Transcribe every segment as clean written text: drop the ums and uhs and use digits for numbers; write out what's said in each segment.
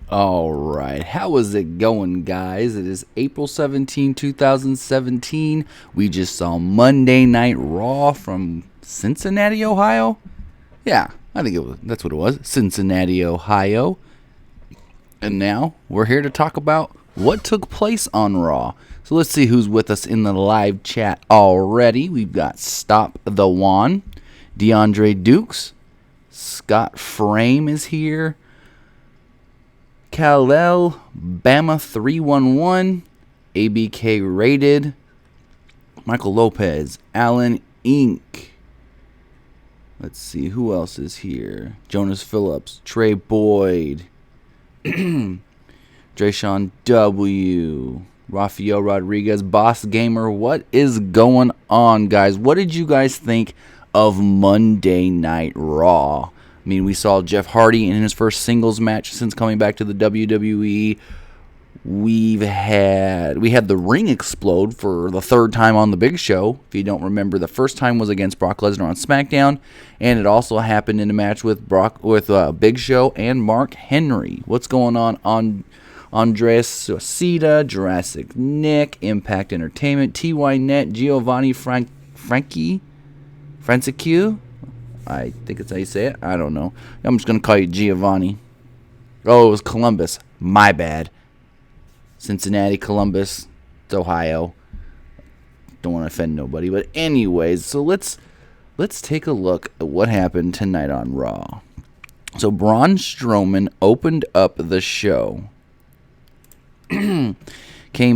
All right, how is it going, guys? It is April 17, 2017. We just saw Monday Night Raw from Cincinnati, Ohio. Yeah, I think that's what it was, Cincinnati, Ohio. And now we're here to talk about what took place on Raw. So let's see who's with us in the live chat already. We've got Stop the Juan, DeAndre Dukes, Scott Frame is here. Kal-El, Bama 311, ABK Rated, Michael Lopez, Alan Inc. Let's see, who else is here? Jonas Phillips, Trey Boyd, Drayshawn W., Rafael Rodriguez, Boss Gamer. What is going on, guys? What did you guys think of Monday Night Raw? I mean, we saw Jeff Hardy in his first singles match since coming back to the WWE. We had the ring explode for the third time on the Big Show. If you don't remember, the first time was against Brock Lesnar on SmackDown, and it also happened in a match with Big Show and Mark Henry. What's going on Andreas Suicida, Jurassic Nick, Impact Entertainment, TY Net, Giovanni Francescu? I think it's how you say it. I don't know. I'm just going to call you Giovanni. Oh, it was Columbus. My bad. Cincinnati, Columbus, it's Ohio. Don't want to offend nobody. But anyways, so let's take a look at what happened tonight on Raw. So Braun Strowman opened up the show. Came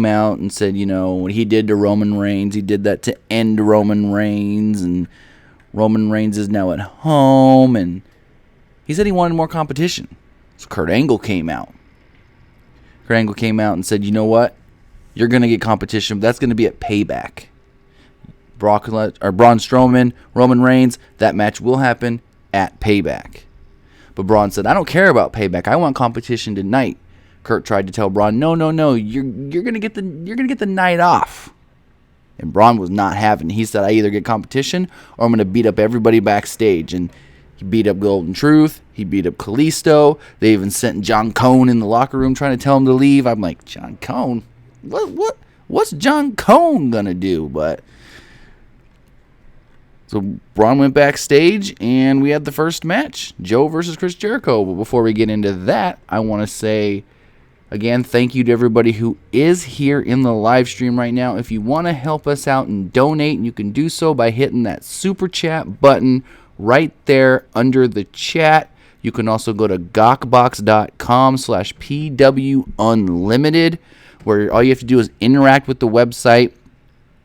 out and said, what he did to Roman Reigns, he did that to end Roman Reigns, and Roman Reigns is now at home, and he said he wanted more competition. So Kurt Angle came out. Kurt Angle came out and said, you know what? You're going to get competition, but that's going to be at Payback. Braun Strowman, Roman Reigns, that match will happen at Payback. But Braun said, I don't care about Payback. I want competition tonight. Kurt tried to tell Braun, no, you're going to get the night off. And Braun was not having it. He said, I either get competition or I'm going to beat up everybody backstage. And he beat up Golden Truth. He beat up Kalisto. They even sent John Cone in the locker room trying to tell him to leave. I'm like, John Cone? What's John Cone going to do? But so Braun went backstage and we had the first match. Joe versus Chris Jericho. But before we get into that, I want to say, again, thank you to everybody who is here in the live stream right now. If you want to help us out and donate, you can do so by hitting that super chat button right there under the chat. You can also go to gawkbox.com/PWUnlimited, where all you have to do is interact with the website.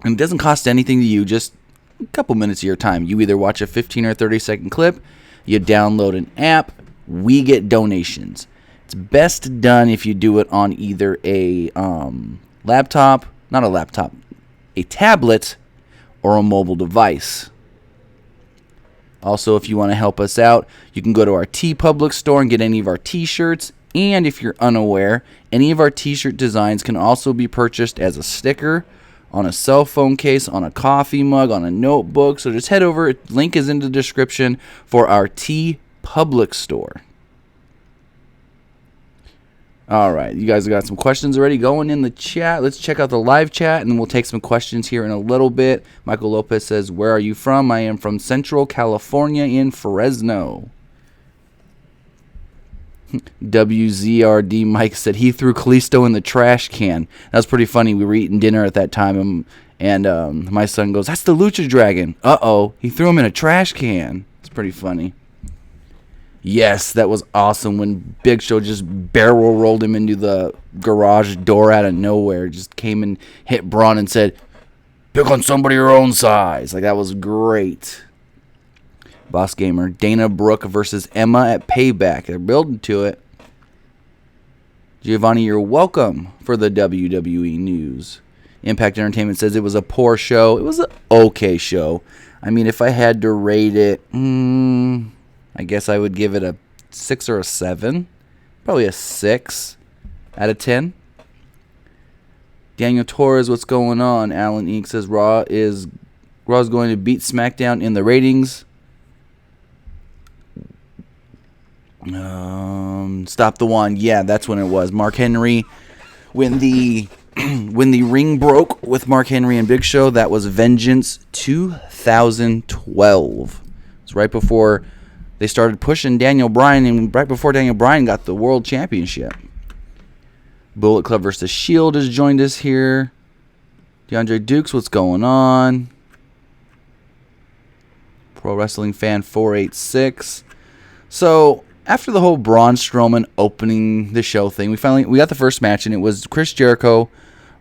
And it doesn't cost anything to you, just a couple minutes of your time. You either watch a 15 or 30-second clip, you download an app, we get donations. It's best done if you do it on either a a tablet or a mobile device. Also, if you want to help us out, you can go to our TeePublic store and get any of our t-shirts. And if you're unaware, any of our t-shirt designs can also be purchased as a sticker, on a cell phone case, on a coffee mug, on a notebook. So just head over. Link is in the description for our TeePublic store. All right, you guys got some questions already going in the chat. Let's check out the live chat, and then we'll take some questions here in a little bit. Michael Lopez says, where are you from? I am from Central California in Fresno. WZRD Mike said he threw Kalisto in the trash can. That was pretty funny. We were eating dinner at that time, and my son goes, that's the Lucha Dragon. Uh-oh, he threw him in a trash can. It's pretty funny. Yes, that was awesome when Big Show just barrel rolled him into the garage door out of nowhere. Just came and hit Braun and said, pick on somebody your own size. Like, that was great. Boss Gamer, Dana Brooke versus Emma at Payback. They're building to it. Giovanni, you're welcome for the WWE news. Impact Entertainment says it was a poor show. It was an okay show. I mean, if I had to rate it, I guess I would give it a 6 or a 7. Probably a 6 out of 10. Daniel Torres, what's going on? Alan Inc. says Raw is going to beat SmackDown in the ratings. Stop the Wand. Yeah, that's when it was. Mark Henry, when the ring broke with Mark Henry and Big Show, that was Vengeance 2012. It's right before they started pushing Daniel Bryan, and right before Daniel Bryan got the World Championship. Bullet Club versus Shield has joined us here. DeAndre Dukes, what's going on? Pro Wrestling Fan 486. So, after the whole Braun Strowman opening the show thing, we got the first match, and it was Chris Jericho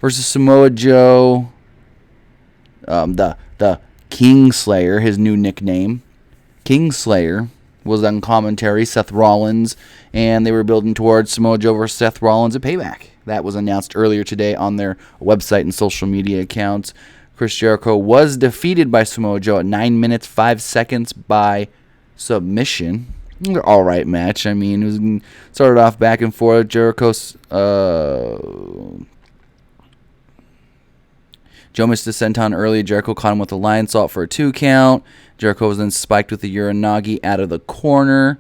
versus Samoa Joe, the Kingslayer, his new nickname. Kingslayer was on commentary, Seth Rollins, and they were building towards Samoa Joe versus Seth Rollins at Payback. That was announced earlier today on their website and social media accounts. Chris Jericho was defeated by Samoa Joe at 9 minutes, 5 seconds by submission. All right match. I mean, it was started off back and forth. Jericho's Joe missed a senton early. Jericho caught him with a lion salt for a 2 count. Jericho was then spiked with a Uranagi out of the corner.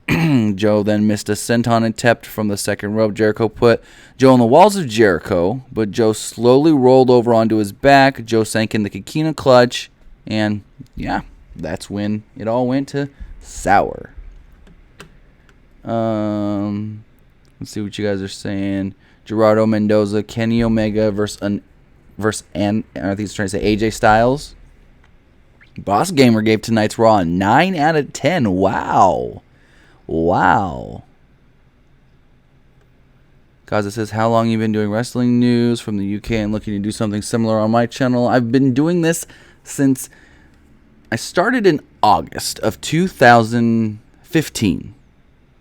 Joe then missed a senton attempt from the second rope. Jericho put Joe on the walls of Jericho, but Joe slowly rolled over onto his back. Joe sank in the Kikina clutch, and yeah, that's when it all went to sour. Let's see what you guys are saying. Gerardo Mendoza, Kenny Omega versus I think he's trying to say AJ Styles. Boss Gamer gave tonight's Raw a 9 out of 10. Wow. Gaza says, how long you been doing wrestling news from the UK and looking to do something similar on my channel? I've been doing this since I started in August of 2015.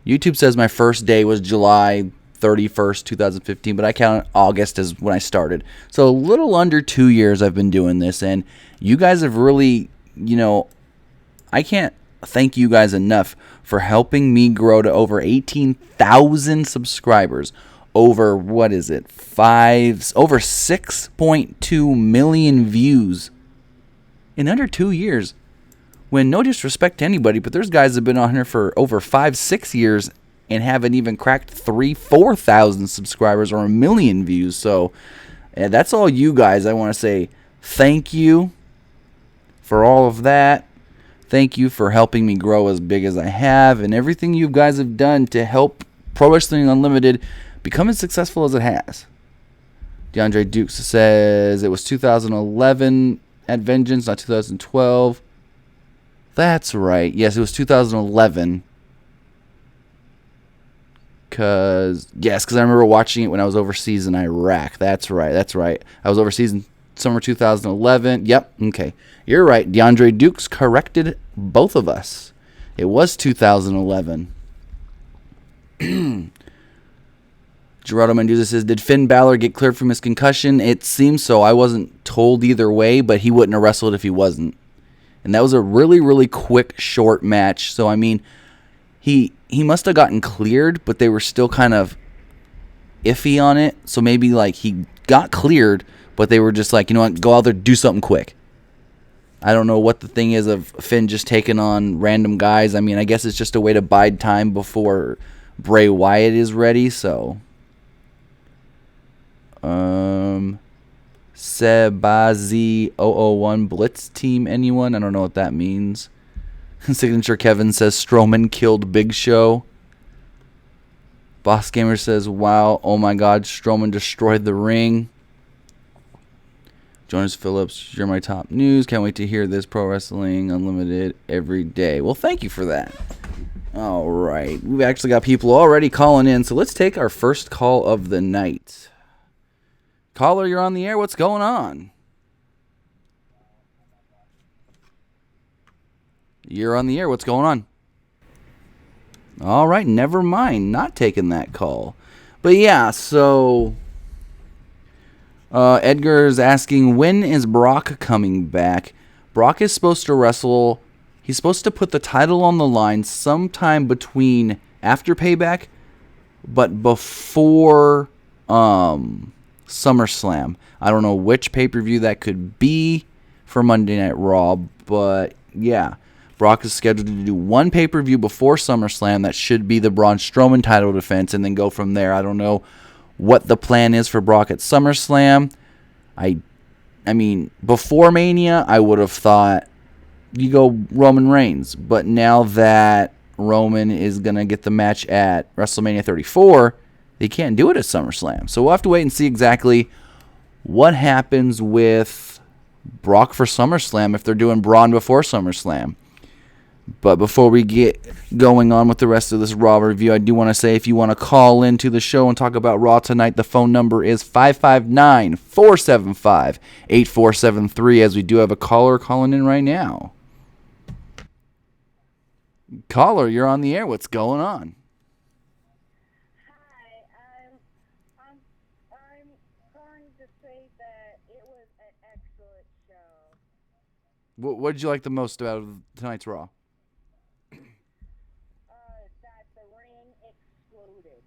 YouTube says my first day was July 31st, 2015, but I count August as when I started. So a little under 2 years I've been doing this, and you guys have really, I can't thank you guys enough for helping me grow to over 18,000 subscribers. Over, over 6.2 million views in under 2 years. When, no disrespect to anybody, but there's guys that have been on here for over 5-6 years and haven't even cracked 3,000-4,000 subscribers or 1 million views. So that's all you guys. I want to say thank you for all of that. Thank you for helping me grow as big as I have, and everything you guys have done to help Pro Wrestling Unlimited become as successful as it has. DeAndre Dukes says it was 2011 at Vengeance, not 2012. That's right. Yes, it was 2011. Because I remember watching it when I was overseas in Iraq. That's right. I was overseas in summer 2011. Yep, okay. You're right. DeAndre Dukes corrected both of us. It was 2011. Gerardo Mendoza says, did Finn Balor get cleared from his concussion? It seems so. I wasn't told either way, but he wouldn't have wrestled if he wasn't. And that was a really, really quick, short match. So, I mean, he must have gotten cleared, but they were still kind of iffy on it. So maybe, he got cleared, but they were just like, you know what, go out there, do something quick. I don't know what the thing is of Finn just taking on random guys. I mean, I guess it's just a way to bide time before Bray Wyatt is ready, so. Sebazi001 Blitz Team, anyone? I don't know what that means. Signature Kevin says Strowman killed Big Show. Boss Gamer says, wow, oh my god, Strowman destroyed the ring. Jonas Phillips, you're my top news. Can't wait to hear this. Pro Wrestling Unlimited every day. Well, thank you for that. All right. We've actually got people already calling in, so let's take our first call of the night. Caller, you're on the air. What's going on? You're on the air. What's going on? All right. Never mind. Not taking that call. But yeah, so Edgar is asking, when is Brock coming back? Brock is supposed to wrestle. He's supposed to put the title on the line sometime between after Payback, but before SummerSlam. I don't know which pay-per-view that could be for Monday Night Raw, but yeah. Brock is scheduled to do one pay-per-view before SummerSlam. That should be the Braun Strowman title defense, and then go from there. I don't know what the plan is for Brock at SummerSlam. I mean, before Mania, I would have thought you go Roman Reigns. But now that Roman is going to get the match at WrestleMania 34, they can't do it at SummerSlam. So we'll have to wait and see exactly what happens with Brock for SummerSlam if they're doing Braun before SummerSlam. But before we get going on with the rest of this Raw review, I do want to say if you want to call into the show and talk about Raw tonight, the phone number is 559-475-8473, as we do have a caller calling in right now. Caller, you're on the air. What's going on? Hi, I'm calling to say that it was an excellent show. What did you like the most about tonight's Raw? That the ring exploded.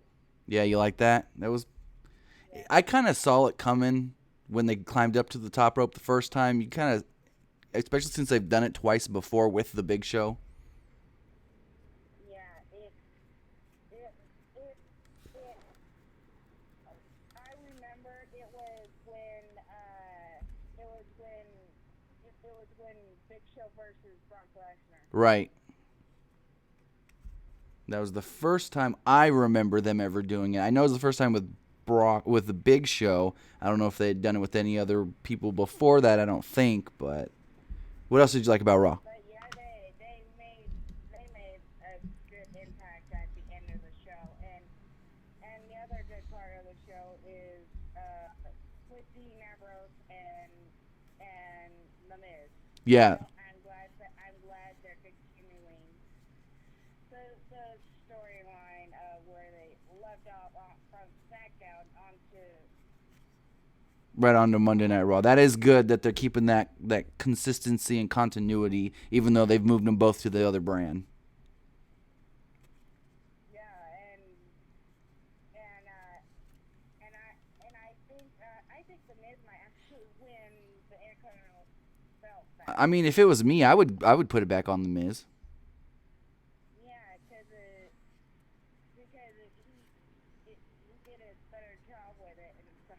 Yeah, you like that? That was. Yeah. I kind of saw it coming when they climbed up to the top rope the first time. You kind of, especially since they've done it twice before with the Big Show. Yeah, it I remember it was when Big Show versus Brock Lesnar. Right. That was the first time I remember them ever doing it. I know it was the first time with Brock, with the Big Show. I don't know if they had done it with any other people before that. I don't think. But what else did you like about Raw? But yeah, they made a good impact at the end of the show, and the other good part of the show is with Dean Ambrose and The Miz. Yeah. I'm glad they're continuing the storyline where they left off from SmackDown Right on to Monday Night Raw. That is good that they're keeping that consistency and continuity, even though they've moved them both to the other brand. Yeah, and I think The Miz might actually win the Intercontinental belt back. I mean, if it was me, I would put it back on The Miz. Yeah, because he did a better job with it and stuff.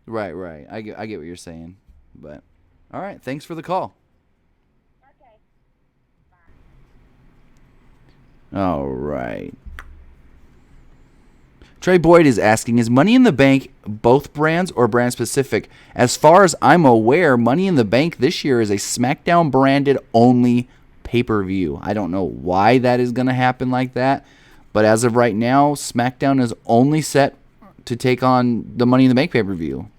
Right. I get what you're saying. But, all right. Thanks for the call. Okay. Bye. All right. Trey Boyd is asking, is Money in the Bank both brands or brand specific? As far as I'm aware, Money in the Bank this year is a SmackDown branded only pay-per-view. I don't know why that is going to happen like that, but as of right now, SmackDown is only set to take on the Money in the Bank pay-per-view.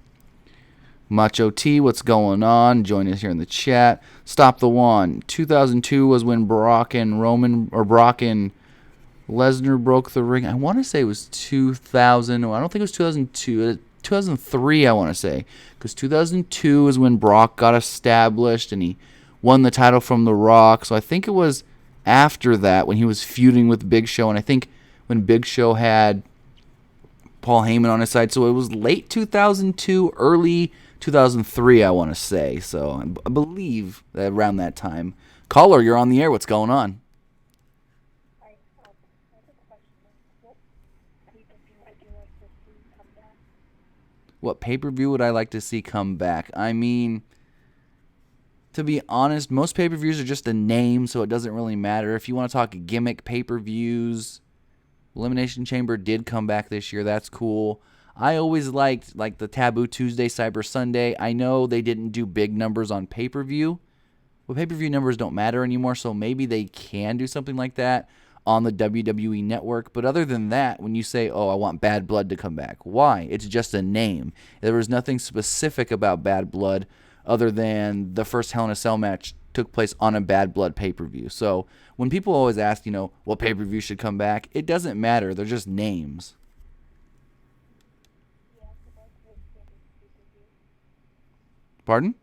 Macho T, what's going on? Join us here in the chat. Stop the One. 2002 was when Brock and Lesnar broke the ring. I want to say it was 2000. I don't think it was 2002. 2003, I want to say. Because 2002 is when Brock got established and he won the title from The Rock. So I think it was after that when he was feuding with Big Show. And I think when Big Show had Paul Heyman on his side. So it was late 2002, early 2003, I want to say. So I believe that around that time. Caller, you're on the air. What's going on? What pay-per-view would I like to see come back? I mean, to be honest, most pay-per-views are just a name, so it doesn't really matter. If you want to talk gimmick pay-per-views, Elimination Chamber did come back this year. That's cool. I always liked like the Taboo Tuesday, Cyber Sunday. I know they didn't do big numbers on pay-per-view. Well, pay-per-view numbers don't matter anymore, so maybe they can do something like that on the WWE Network. But other than that, when you say, oh, I want Bad Blood to come back, why? It's just a name. There was nothing specific about Bad Blood other than the first Hell in a Cell match took place on a Bad Blood pay-per-view. So when people always ask, what pay-per-view should come back, it doesn't matter. They're just names. Pardon?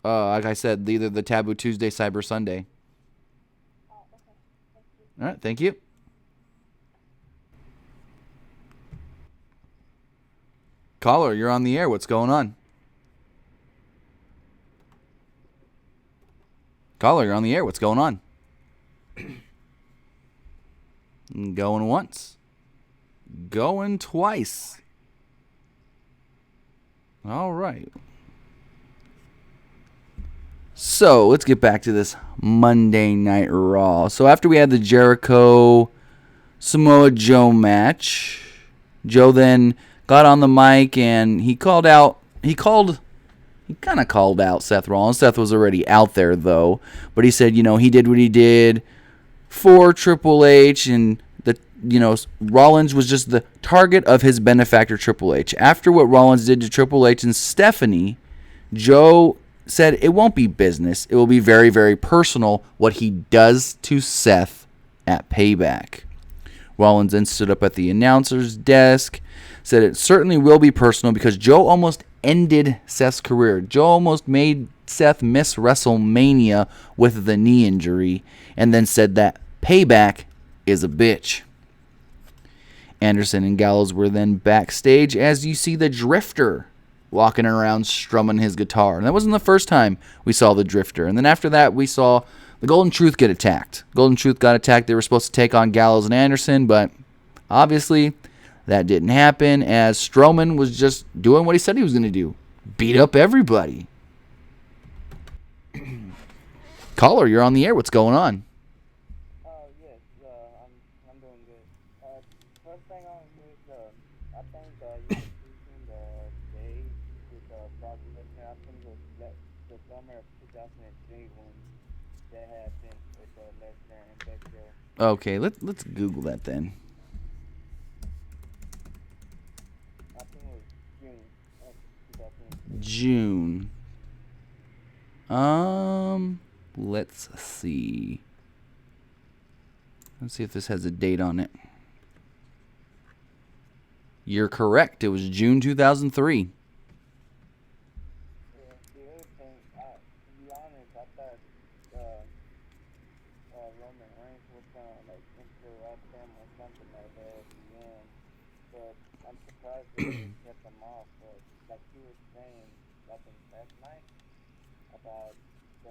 Like I said, either the Taboo Tuesday, Cyber Sunday. All right, thank you. Caller, you're on the air. What's going on? Caller, you're on the air. What's going on? Going once. Going twice. All right. So, let's get back to this Monday Night Raw. So, after we had the Jericho Samoa Joe match, Joe then got on the mic and he kind of called out Seth Rollins. Seth was already out there, though. But he said, he did what he did for Triple H, and Rollins was just the target of his benefactor, Triple H. After what Rollins did to Triple H and Stephanie, Joe said it won't be business. It will be very, very personal what he does to Seth at Payback. Rollins then stood up at the announcer's desk, said it certainly will be personal because Joe almost ended Seth's career. Joe almost made Seth miss WrestleMania with the knee injury, and then said that Payback is a bitch. Anderson and Gallows were then backstage as you see the Drifter walking around strumming his guitar. And that wasn't the first time we saw the Drifter. And then after that, we saw the Golden Truth get attacked. Golden Truth got attacked. They were supposed to take on Gallows and Anderson, but obviously that didn't happen as Strowman was just doing what he said he was going to do. Beat up everybody. Caller, you're on the air. What's going on? Yes, I'm doing good. First thing on is, I think you seen the day with Brock Lesnar. I think it was the summer of 2003 when that happened with Lesnar and Beckel. Okay, let's Google that then. I think it was June of 2003. June. Let's see. Let's see if this has a date on it. You're correct. It was June 2003. Yeah, the other thing, to be honest, I thought Roman Reigns was gonna interrupt him or something like that at the end, but I'm surprised that they kept him off. But like you were saying, I think last night about the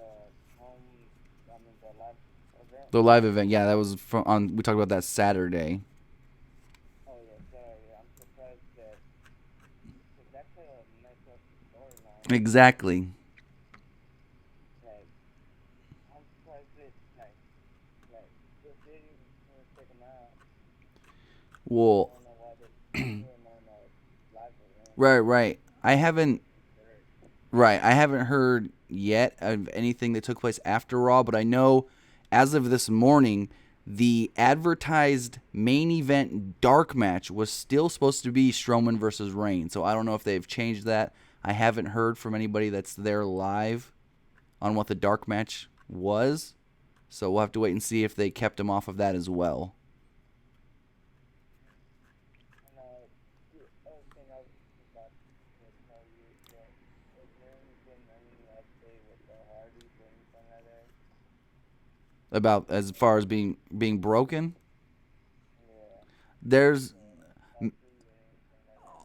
live event. The live event, yeah, that was we talked about that Saturday. Oh yeah, sorry, I'm surprised because that could have messed up the storyline. Exactly. Like, I'm surprised that if they didn't take him out. Well, I don't know why they put him on a live event. right. I haven't heard yet of anything that took place after Raw, but I know as of this morning, the advertised main event dark match was still supposed to be Strowman versus Reigns. So I don't know if they've changed that. I haven't heard from anybody that's there live on what the dark match was. So we'll have to wait and see if they kept him off of that as well. And the other thing I was about to tell you is that is there anything, any update with the Hardys or anything like that? About as far as being broken? Yeah. There's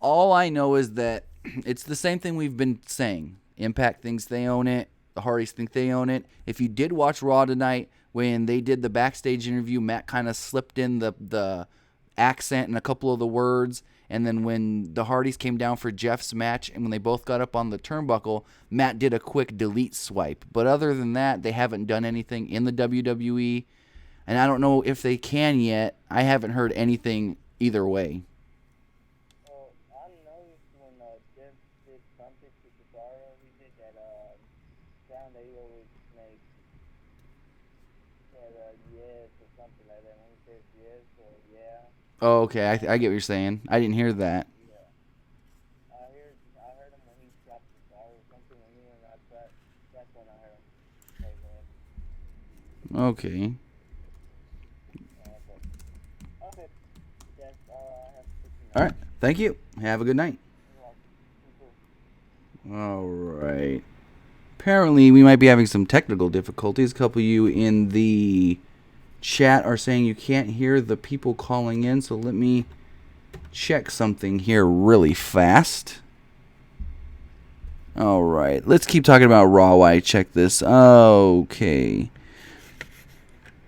all I know is that it's the same thing we've been saying. Impact thinks they own it. The Hardys think they own it. If you did watch Raw tonight, when they did the backstage interview, Matt kind of slipped in the accent and a couple of the words. And then when the Hardys came down for Jeff's match and when they both got up on the turnbuckle, Matt did a quick delete swipe. But other than that, they haven't done anything in the WWE. And I don't know if they can yet. I haven't heard anything either way. Well, I noticed when Jeff did something to Cesaro, he did that sound that he always makes. That yes or something like that. When he says yes or yeah. Oh, okay. I get what you're saying. I didn't hear that. Yeah. I heard him when he dropped Cesaro or something when he went outside. That's when I heard him say that. Okay. Okay. That's all I have to say. All right. Thank you. Have a good night. All right. Apparently, we might be having some technical difficulties. A couple of you in the chat are saying you can't hear the people calling in, so let me check something here really fast. All right, let's keep talking about Raw while I check this. Okay.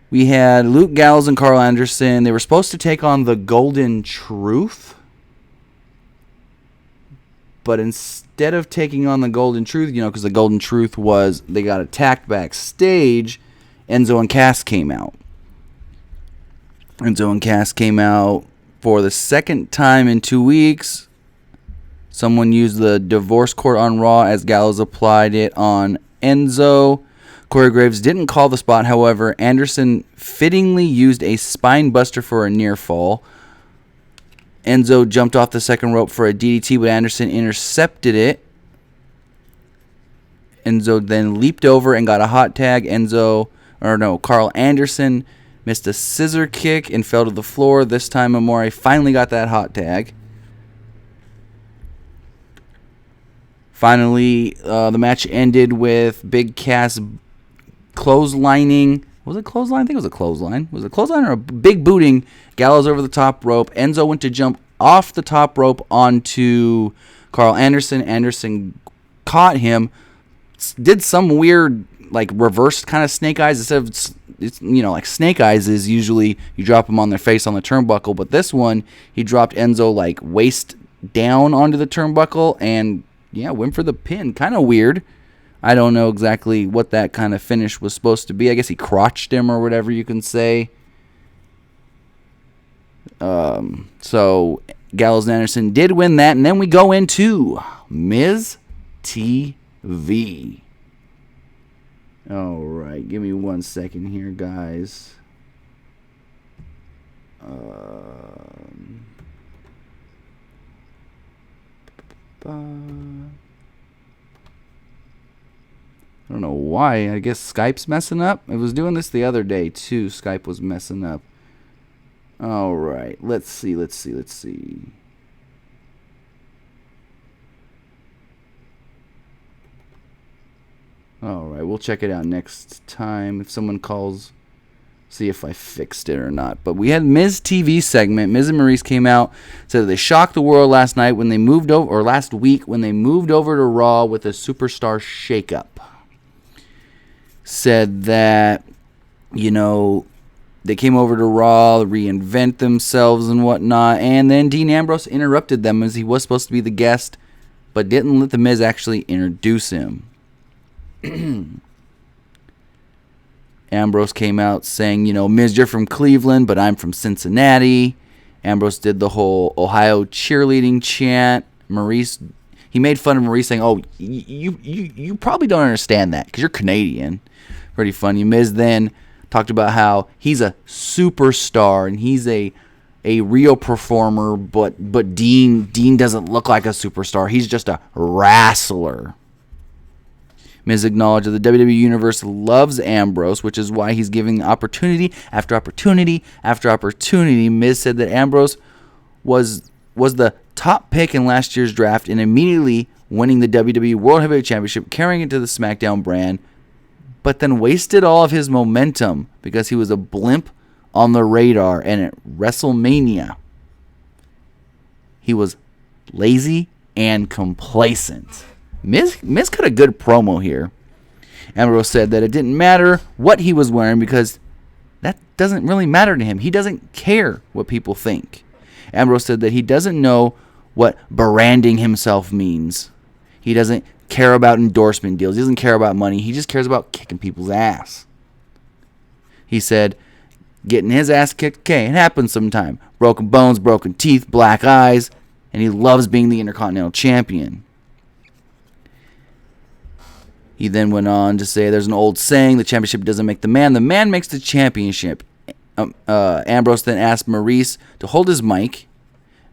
We had Luke Gallows and Carl Anderson. They were supposed to take on the Golden Truth. But instead of taking on the Golden Truth, because the Golden Truth was, they got attacked backstage, Enzo and Cass came out. Enzo and Cass came out for the second time in 2 weeks. Someone used the divorce court on Raw as Gallows applied it on Enzo. Corey Graves didn't call the spot, however. Anderson fittingly used a spine buster for a near fall. Enzo jumped off the second rope for a DDT, but Anderson intercepted it. Enzo then leaped over and got a hot tag. Carl Anderson missed a scissor kick and fell to the floor. This time, Amore finally got that hot tag. Finally, the match ended with Big Cass clotheslining. Was it clothesline? I think it was a clothesline. Was it a clothesline or a big booting? Gallows over the top rope. Enzo went to jump off the top rope onto Carl Anderson. Anderson caught him. Did some weird, reverse kind of snake eyes. Instead of, like snake eyes is usually you drop them on their face on the turnbuckle. But this one, he dropped Enzo, waist down onto the turnbuckle and, went for the pin. Kind of weird. I don't know exactly what that kind of finish was supposed to be. I guess he crotched him or whatever you can say. So Gallows and Anderson did win that. And then we go into Miz TV. All right. Give me 1 second here, guys. I don't know why. I guess Skype's messing up. It was doing this the other day, too. Skype was messing up. All right. Let's see. All right. We'll check it out next time. If someone calls, see if I fixed it or not. But we had Miz TV segment. Miz and Maurice came out, said that they shocked the world last night when they moved over, or last week when they moved over to Raw with a superstar shakeup. Said that, they came over to Raw, reinvent themselves and whatnot, and then Dean Ambrose interrupted them as he was supposed to be the guest, but didn't let The Miz actually introduce him. Ambrose came out saying, Miz, you're from Cleveland, but I'm from Cincinnati. Ambrose did the whole Ohio cheerleading chant. He made fun of Maurice saying, oh, you probably don't understand that because you're Canadian. Pretty funny. Miz then talked about how he's a superstar and he's a real performer, but Dean doesn't look like a superstar. He's just a wrestler. Miz acknowledged that the WWE Universe loves Ambrose, which is why he's giving opportunity after opportunity after opportunity. Miz said that Ambrose was the top pick in last year's draft and immediately winning the WWE World Heavyweight Championship, carrying it to the SmackDown brand, but then wasted all of his momentum because he was a blimp on the radar, and at WrestleMania, he was lazy and complacent. Miz cut a good promo here. Ambrose said that it didn't matter what he was wearing because that doesn't really matter to him. He doesn't care what people think. Ambrose said that he doesn't know what branding himself means. He doesn't care about endorsement deals. He doesn't care about money. He just cares about kicking people's ass. He said, getting his ass kicked, okay, it happens sometime. Broken bones, broken teeth, black eyes, and he loves being the Intercontinental Champion. He then went on to say there's an old saying, the championship doesn't make the man makes the championship. Ambrose then asked Maurice to hold his mic.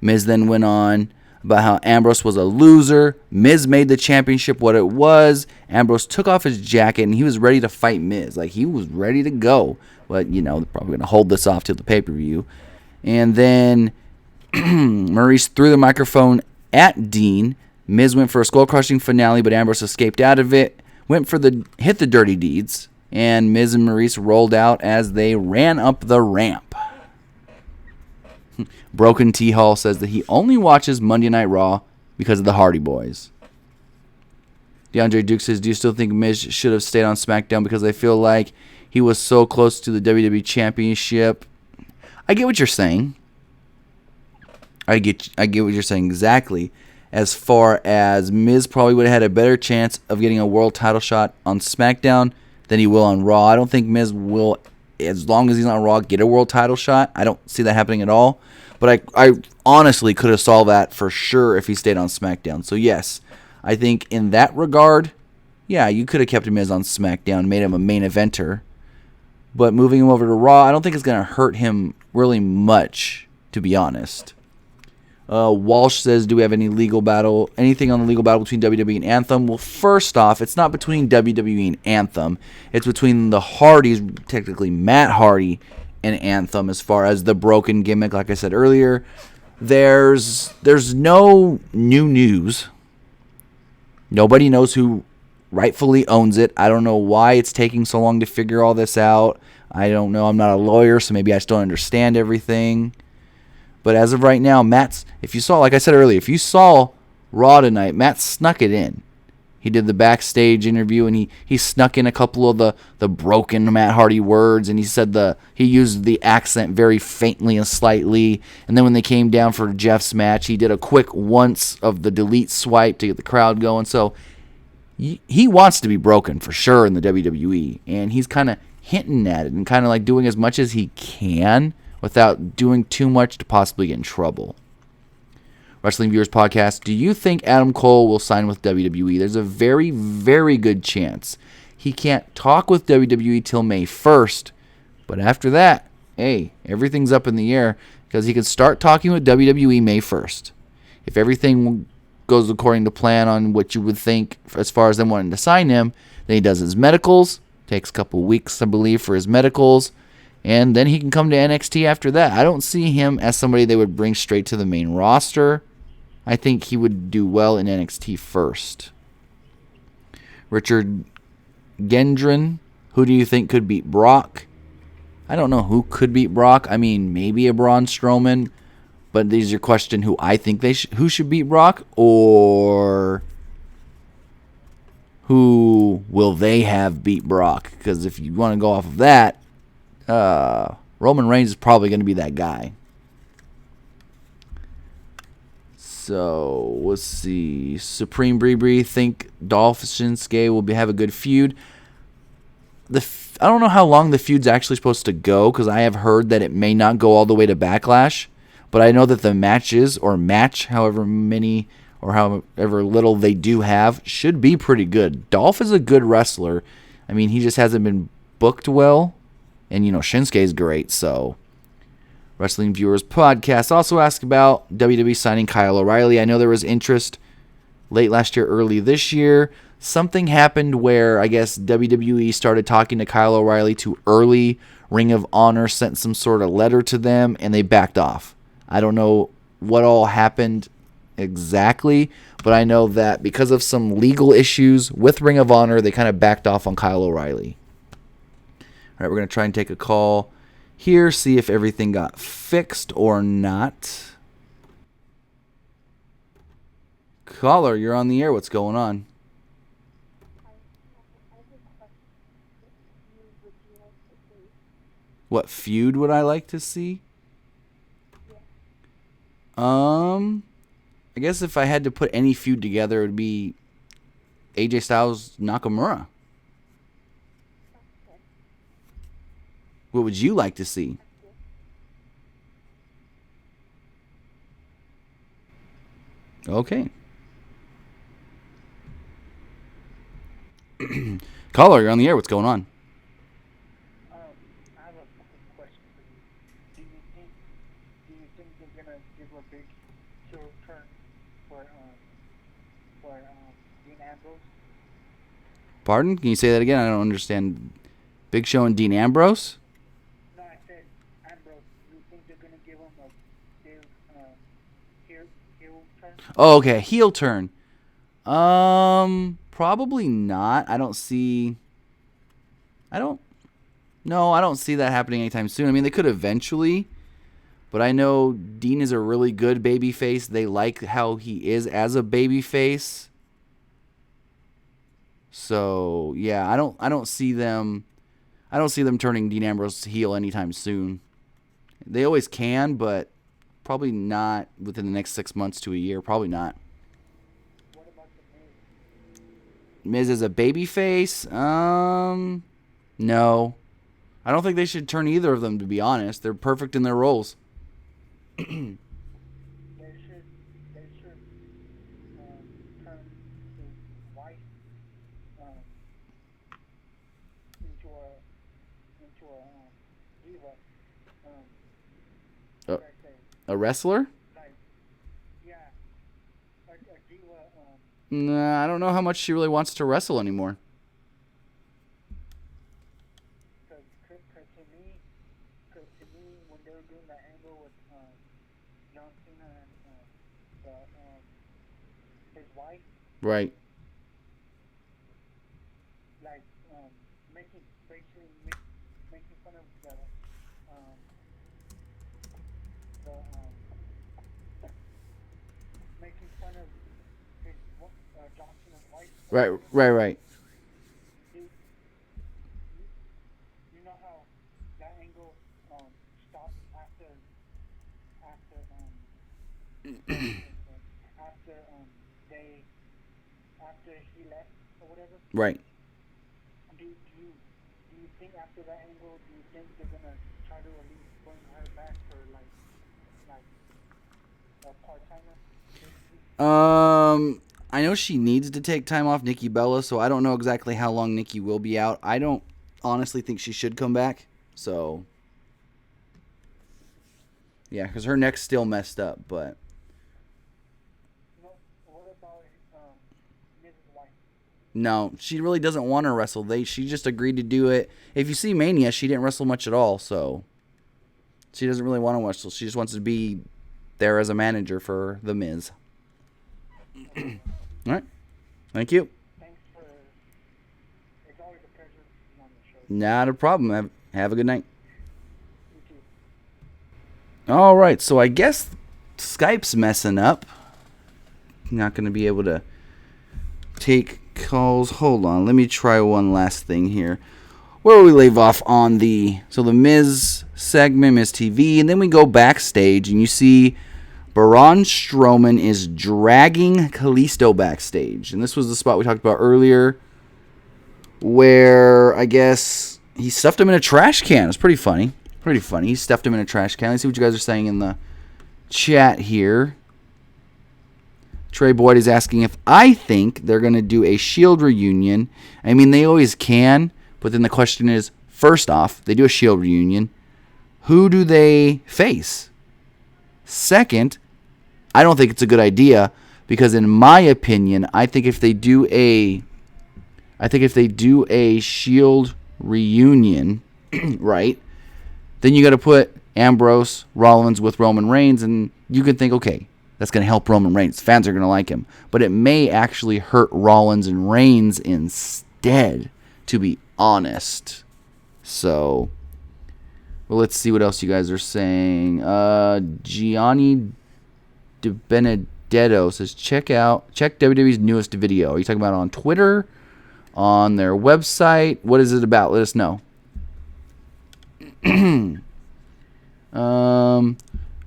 Miz then went on about how Ambrose was a loser. Miz made the championship what it was. Ambrose took off his jacket and he was ready to fight Miz. He was ready to go. But, they're probably going to hold this off till the pay-per-view. And then Maurice threw the microphone at Dean. Miz went for a skull-crushing finale, but Ambrose escaped out of it. Hit the dirty deeds. And Miz and Maurice rolled out as they ran up the ramp. Broken T. Hall says that he only watches Monday Night Raw because of the Hardy Boys. DeAndre Duke says, do you still think Miz should have stayed on SmackDown because I feel like he was so close to the WWE Championship? I get what you're saying. I get what you're saying exactly. As far as Miz probably would have had a better chance of getting a world title shot on SmackDown than he will on Raw. I don't think Miz will, as long as he's on Raw, get a world title shot. I don't see that happening at all. But I honestly could have solved that for sure if he stayed on SmackDown. So yes, I think in that regard, yeah, you could have kept Miz on SmackDown, made him a main eventer. But moving him over to Raw, I don't think it's going to hurt him really much, to be honest. Walsh says, do we have anything on the legal battle between WWE and Anthem? Well, first off, it's not between WWE and Anthem. It's between the Hardys, technically Matt Hardy and Anthem, as far as the broken gimmick. Like I said earlier, there's no new news. Nobody knows who rightfully owns it. I don't know why it's taking so long to figure all this out. I don't know. I'm not a lawyer, so maybe I just don't understand everything. But as of right now, if you saw, like I said earlier, if you saw Raw tonight, Matt snuck it in. He did the backstage interview, and he snuck in a couple of the broken Matt Hardy words, and he used the accent very faintly and slightly. And then when they came down for Jeff's match, he did a quick once of the delete swipe to get the crowd going. So he wants to be broken for sure in the WWE, and he's kind of hinting at it and kind of like doing as much as he can without doing too much to possibly get in trouble. Wrestling Viewers Podcast, do you think Adam Cole will sign with WWE? There's a very, very good chance. He can't talk with WWE till May 1st, but after that, hey, everything's up in the air because he can start talking with WWE May 1st. If everything goes according to plan on what you would think as far as them wanting to sign him, then he does his medicals, takes a couple weeks, I believe, for his medicals, and then he can come to NXT after that. I don't see him as somebody they would bring straight to the main roster. I think he would do well in NXT first. Richard Gendron, who do you think could beat Brock? I don't know who could beat Brock. I mean, maybe a Braun Strowman. But is your question who I think who should beat Brock? Or who will they have beat Brock? Because if you want to go off of that, Roman Reigns is probably going to be that guy. So, let's see. Supreme Bree think Dolph Shinsuke will have a good feud. I don't know how long the feud's actually supposed to go, because I have heard that it may not go all the way to Backlash. But I know that the matches, or match, however many or however little they do have, should be pretty good. Dolph is a good wrestler. I mean, he just hasn't been booked well. And, Shinsuke is great, so... Wrestling Viewers Podcast also asked about WWE signing Kyle O'Reilly. I know there was interest late last year, early this year. Something happened where I guess WWE started talking to Kyle O'Reilly too early. Ring of Honor sent some sort of letter to them, and they backed off. I don't know what all happened exactly, but I know that because of some legal issues with Ring of Honor, they kind of backed off on Kyle O'Reilly. All right, we're going to try and take a call here, see if everything got fixed or not. Caller, you're on the air. What's going on? What feud would I like to see? I guess if I had to put any feud together, it would be AJ Styles Nakamura. What would you like to see? Okay. Caller, you're on the air. What's going on? I have a question for you. Do you think they're gonna give a big heel turn for Dean Ambrose? Pardon? Can you say that again? I don't understand. Big Show and Dean Ambrose? No, I said Ambrose. Do you think they're gonna give him a big heel turn? Oh, okay. Heel turn. Probably not. I don't see that happening anytime soon. I mean, they could eventually, but I know Dean is a really good babyface. They like how he is as a babyface. So yeah, I don't see them turning Dean Ambrose heel anytime soon. They always can, but probably not within the next 6 months to a year. Probably not. What about the Miz Miz? as a babyface? No. I don't think they should turn either of them, to be honest. They're perfect in their roles. They should turn his wife into a diva. Uh, What did I say? A wrestler? Like, yeah, a diva. Nah, I don't know how much she really wants to wrestle anymore. Cause to me, when they were doing that angle with John Cena and his wife, Right. like making basically making fun of the making fun of his John Cena's wife. Right. You know how that angle stopped after after he left or whatever. Right. Do you think after that angle, do you think they're gonna try to at least bring her back for like a part timer? I know she needs to take time off, Nikki Bella, so I don't know exactly how long Nikki will be out. I don't honestly think she should come back. So yeah, because her neck's still messed up, but No. What about Mrs. White? no, she really doesn't want to wrestle. She just agreed to do it. If you see Mania, she didn't wrestle much at all, so she doesn't really want to wrestle. She just wants to be there as a manager for The Miz. All right. Thank you. Thanks for. It's always a pleasure being on the show. Not a problem. Have a good night. You too. All right, so I guess Skype's messing up. Not going to be able to take calls. Hold on, let me try one last thing here. Where we leave off on the Miz segment, Miz TV, and then we go backstage, and you see Braun Strowman is dragging Kalisto backstage, and this was the spot we talked about earlier, where I guess he stuffed him in a trash can. It's pretty funny. He stuffed him in a trash can. Let's see what you guys are saying in the chat here. Trey Boyd is asking if I think they're going to do a Shield reunion. I mean, they always can, but then the question is, first off, they do a Shield reunion. Who do they face? Second, I don't think it's a good idea because in my opinion, I think if they do a Shield reunion, right? Then you got to put Ambrose, Rollins with Roman Reigns, and you can think, okay, that's going to help Roman Reigns. Fans are going to like him. But it may actually hurt Rollins and Reigns instead, to be honest. So, well, let's see what else you guys are saying. Gianni De Benedetto says, check WWE's newest video. Are you talking about on Twitter? On their website? What is it about? Let us know.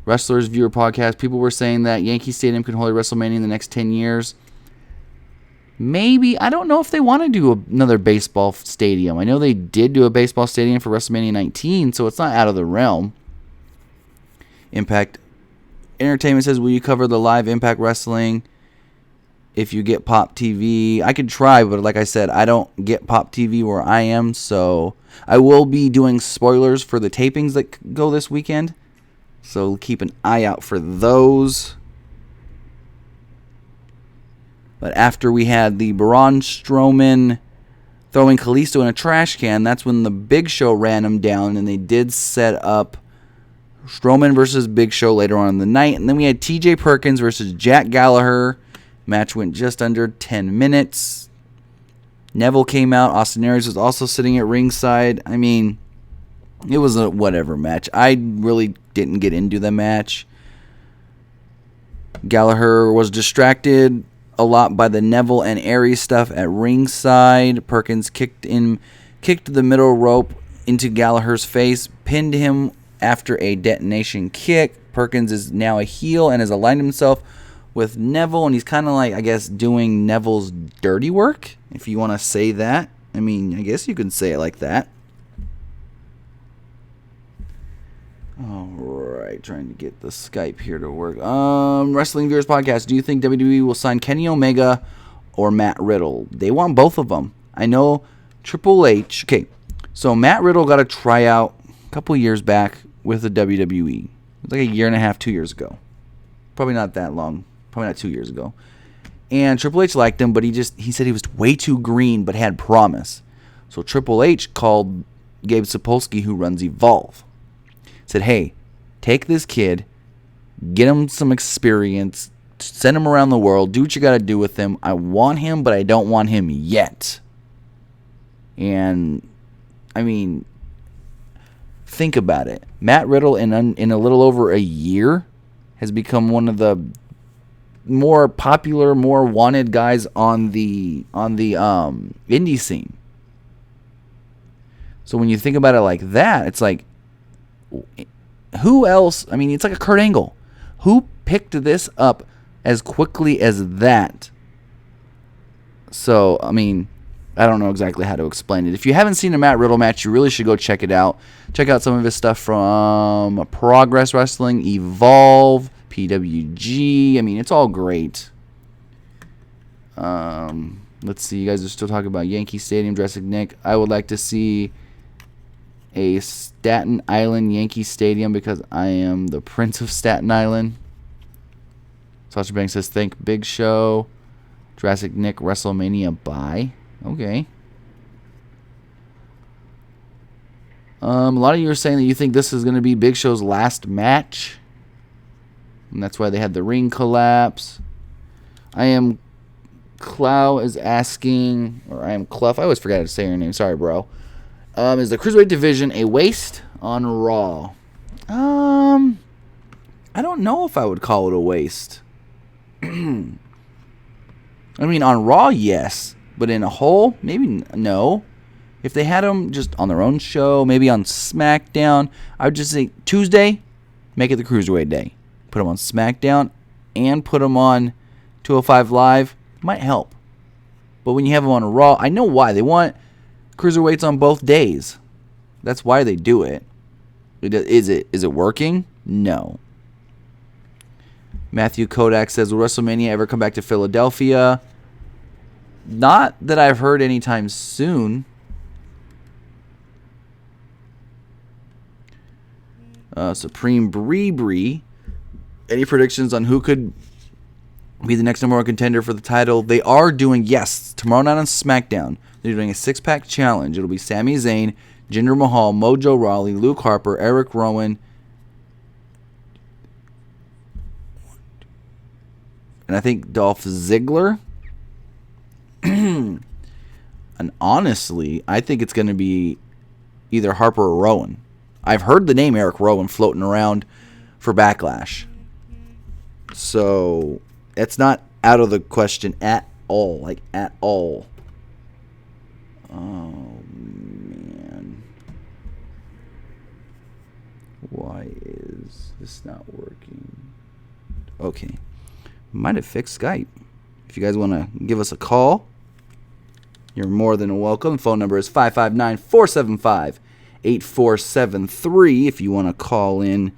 Wrestlers Viewer Podcast. People were saying that Yankee Stadium can hold a WrestleMania in the next 10 years. Maybe. I don't know if they want to do another baseball stadium. I know they did do a baseball stadium for WrestleMania 19, so it's not out of the realm. Impact Entertainment says, will you cover the live Impact Wrestling if you get Pop TV? I could try, but like I said, I don't get Pop TV where I am, so I will be doing spoilers for the tapings that go this weekend. So keep an eye out for those. But after we had the Braun Strowman throwing Kalisto in a trash can, that's when the Big Show ran him down, and they did set up Strowman versus Big Show later on in the night. And then we had TJ Perkins versus Jack Gallagher. Match went just under 10 minutes. Neville came out. Austin Aries was also sitting at ringside. I mean, it was a whatever match. I really didn't get into the match. Gallagher was distracted. a lot by the Neville and Aries stuff at ringside. Perkins kicked the middle rope into Gallagher's face, pinned him after a detonation kick. Perkins is now a heel and has aligned himself with Neville, and he's kind of like, I guess, doing Neville's dirty work, if you want to say that. I mean, I guess you can say it like that. All right, trying to get the Skype here to work. Wrestling Viewers Podcast. Do you think WWE will sign Kenny Omega or Matt Riddle? They want both of them. I know Triple H. Okay, so Matt Riddle got a tryout a couple years back with the WWE. It was like a year and a half, 2 years ago. Probably not that long. Probably not 2 years ago. And Triple H liked him, but he said he was way too green, but had promise. So Triple H called Gabe Sapolsky, who runs Evolve. Said, hey, take this kid, get him some experience, send him around the world, do what you got to do with him. I want him, but I don't want him yet. And, I mean, think about it. Matt Riddle, in a little over a year, has become one of the more popular, more wanted guys on the indie scene. So when you think about it like that, it's like, who else? I mean, it's like a Kurt Angle. Who picked this up as quickly as that? So, I mean, I don't know exactly how to explain it. If you haven't seen a Matt Riddle match, you really should go check it out. Check out some of his stuff from Progress Wrestling, Evolve, PWG. I mean, it's all great. Let's see. You guys are still talking about Yankee Stadium, Jurassic Nick. I would like to see a Staten Island Yankee Stadium because I am the Prince of Staten Island. Sasha Banks says, think Big Show. Jurassic Nick, WrestleMania, bye. Okay. A lot of you are saying that you think this is going to be Big Show's last match. And that's why they had the ring collapse. I am Clow is asking, or I am Clough. I always forget how to say your name. Sorry, bro. Is the Cruiserweight division a waste on Raw? I don't know if I would call it a waste. I mean, on Raw, yes. But in a whole, maybe no. If they had them just on their own show, maybe on SmackDown, I would just say Tuesday, make it the Cruiserweight day. Put them on SmackDown and put them on 205 Live. Might help. But when you have them on a Raw, I know why. They want Cruiserweights on both days. That's why they do it. Is it working? No. Matthew Kodak says, will WrestleMania ever come back to Philadelphia? Not that I've heard anytime soon. Supreme Bree. Any predictions on who could be the next number one contender for the title? They are doing, yes, tomorrow night on SmackDown. They're doing a six-pack challenge. It'll be Sami Zayn, Jinder Mahal, Mojo Rawley, Luke Harper, Eric Rowan, and I think Dolph Ziggler. And honestly, I think it's going to be either Harper or Rowan. I've heard the name Eric Rowan floating around for Backlash. So, it's not out of the question at all. Like, at all. Oh, man. Why is this not working? Okay. Might have fixed Skype. If you guys want to give us a call, you're more than welcome. The phone number is 559-475-8473 if you want to call in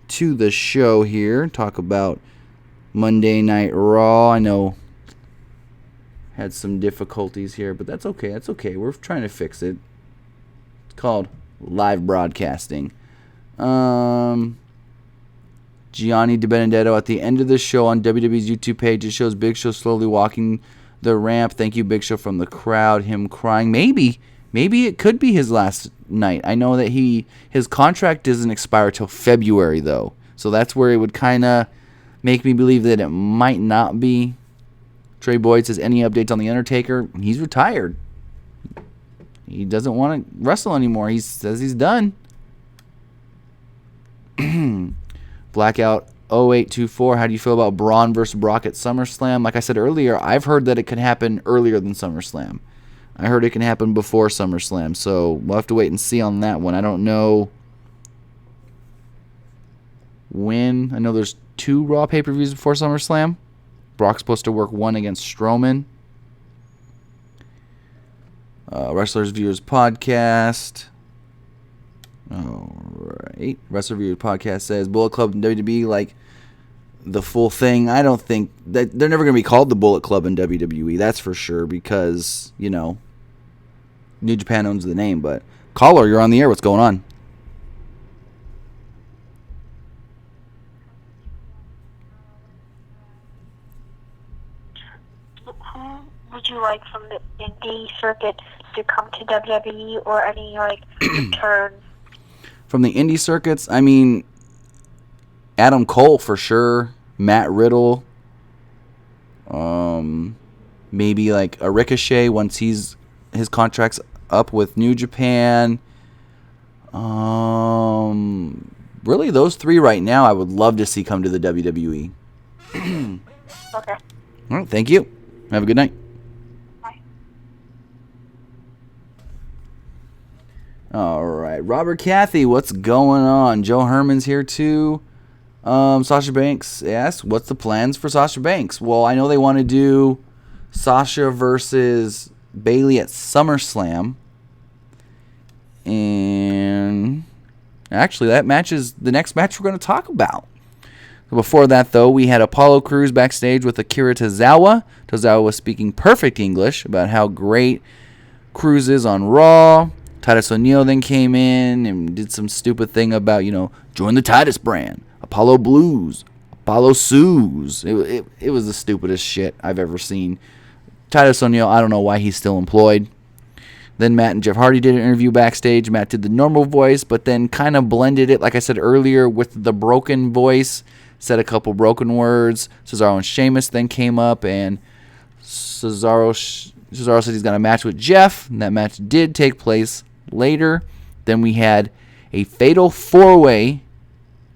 to the show here. Talk about Monday Night Raw. I know had some difficulties here, but that's okay. That's okay. We're trying to fix it. It's called live broadcasting. Gianni Di Benedetto at the end of the show on WWE's YouTube page. It shows Big Show slowly walking the ramp. Thank you, Big Show, from the crowd. Him crying. Maybe it could be his last night. I know that his contract doesn't expire till February, though. So that's where it would kind of make me believe that it might not be. Trey Boyd says, any updates on The Undertaker? He's retired. He doesn't want to wrestle anymore. He says he's done. Blackout 0824, how do you feel about Braun versus Brock at SummerSlam? Like I said earlier, I've heard that it could happen earlier than SummerSlam. I heard it can happen before SummerSlam, so we'll have to wait and see on that one. I don't know when. I know there's 2 Raw pay-per-views before SummerSlam. Brock's supposed to work one against Strowman. Wrestlers Viewers Podcast. All right. Wrestler Viewers Podcast says Bullet Club and WWE like the full thing. I don't think that they're never going to be called the Bullet Club in WWE. That's for sure because, you know, New Japan owns the name. But caller, you're on the air. What's going on? Who would you like from the indie circuit to come to WWE or any like return? From the indie circuits, I mean, Adam Cole for sure, Matt Riddle, maybe like a Ricochet once his contract's up with New Japan. Really those 3 right now I would love to see come to the WWE. Okay. All right, thank you. Have a good night. Bye. All right, Robert Cathy, what's going on? Joe Herman's here too. Sasha Banks asks, what's the plans for Sasha Banks? Well, I know they want to do Sasha versus Bayley at SummerSlam. And actually, that match is the next match we're going to talk about. Before that, though, we had Apollo Crews backstage with Akira Tozawa. Tozawa was speaking perfect English about how great Crews is on Raw. Titus O'Neil then came in and did some stupid thing about, you know, join the Titus brand. Apollo Blues. Apollo Sues. It was the stupidest shit I've ever seen. Titus O'Neil, I don't know why he's still employed. Then Matt and Jeff Hardy did an interview backstage. Matt did the normal voice, but then kind of blended it, like I said earlier, with the broken voice. Said a couple broken words. Cesaro and Sheamus then came up, and Cesaro said he's got a match with Jeff, and that match did take place later. Then we had a fatal 4-way.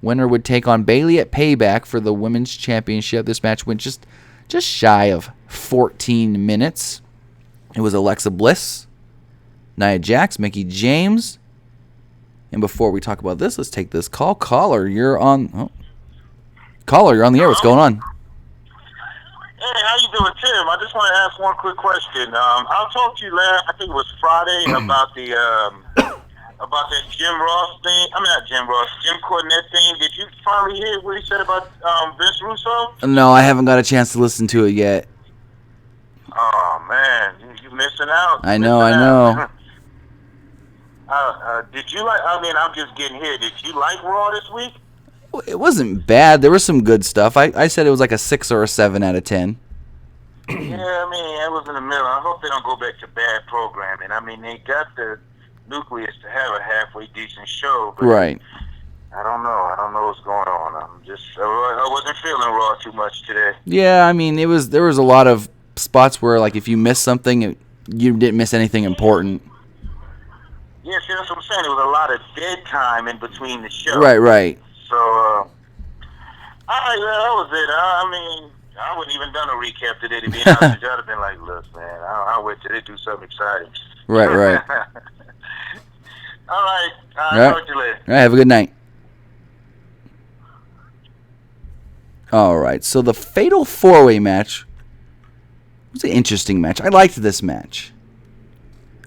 Winner would take on Bayley at Payback for the Women's Championship. This match went just shy of 14 minutes. It was Alexa Bliss, Nia Jax, Mickie James. And before we talk about this, let's take this call. Caller, you're on the air. What's going on? Hey, how you doing, Tim? I just want to ask one quick question. I talked to you last, I think it was Friday, about the about that Jim Ross thing. I mean, not Jim Ross, Jim Cornette thing. Did you finally hear what he said about Vince Russo? No, I haven't got a chance to listen to it yet. Oh man, you missing out. I know. Did you like? I mean, I'm just getting here. Did you like Raw this week? It wasn't bad. There was some good stuff. I said it was like a 6 or a 7 out of 10. Yeah, I mean, it was in the middle. I hope they don't go back to bad programming. I mean, they got the nucleus to have a halfway decent show. But Right. I don't know. I don't know what's going on. I wasn't feeling Raw too much today. Yeah, I mean, there was a lot of spots where, like, if you missed something, you didn't miss anything important. Yeah, see, that's what I'm saying. There was a lot of dead time in between the shows. Right. So, all right, that was it. I mean, I wouldn't even done a recap today, to be honest with you. I'd have been like, look, man, I'll wait till they do something exciting. Right. All right. I'll talk to you later. All right, have a good night. All right, so the Fatal 4-Way match was an interesting match. I liked this match.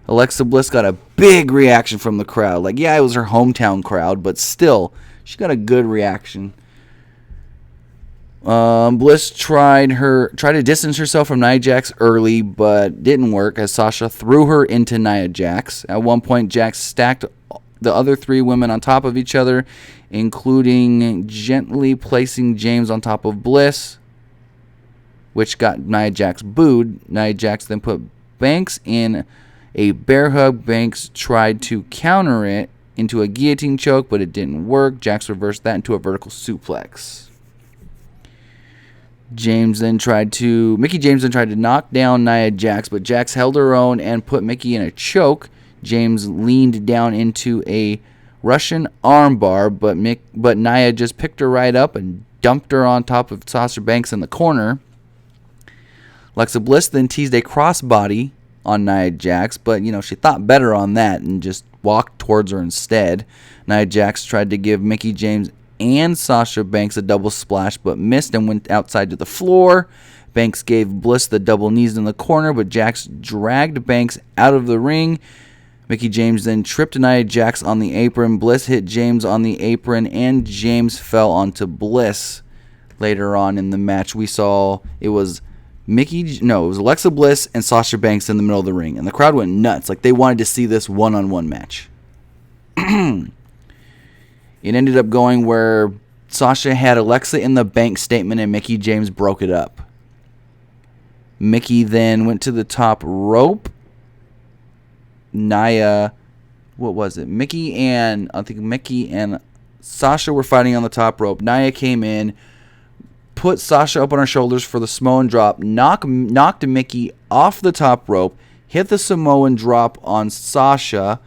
Alexa Bliss got a big reaction from the crowd. Like, yeah, it was her hometown crowd, but still, she got a good reaction. Bliss tried to distance herself from Nia Jax early, but didn't work as Sasha threw her into Nia Jax. At one point, Jax stacked the other 3 women on top of each other, including gently placing James on top of Bliss, which got Nia Jax booed. Nia Jax then put Banks in a bear hug. Banks tried to counter it into a guillotine choke, but it didn't work. Jax reversed that into a vertical suplex. Mickie James then tried to knock down Nia Jax, but Jax held her own and put Mickie in a choke. James leaned down into a Russian armbar, but Nia just picked her right up and dumped her on top of Sasha Banks in the corner. Alexa Bliss then teased a crossbody on Nia Jax, but, she thought better on that and just walked towards her instead. Nia Jax tried to give Mickie James and Sasha Banks a double splash, but missed and went outside to the floor. Banks gave Bliss the double knees in the corner, but Jax dragged Banks out of the ring. Mickie James then tripped Nia Jax on the apron. Bliss hit James on the apron, and James fell onto Bliss. Later on in the match, we saw it was Alexa Bliss and Sasha Banks in the middle of the ring, and the crowd went nuts. Like, they wanted to see this one-on-one match. It ended up going where Sasha had Alexa in the bank statement, and Mickie James broke it up. Mickie then went to the top rope. Nia, what was it? Mickie and Sasha were fighting on the top rope. Nia came in, put Sasha up on her shoulders for the Samoan drop, knocked Mickie off the top rope, hit the Samoan drop on Sasha.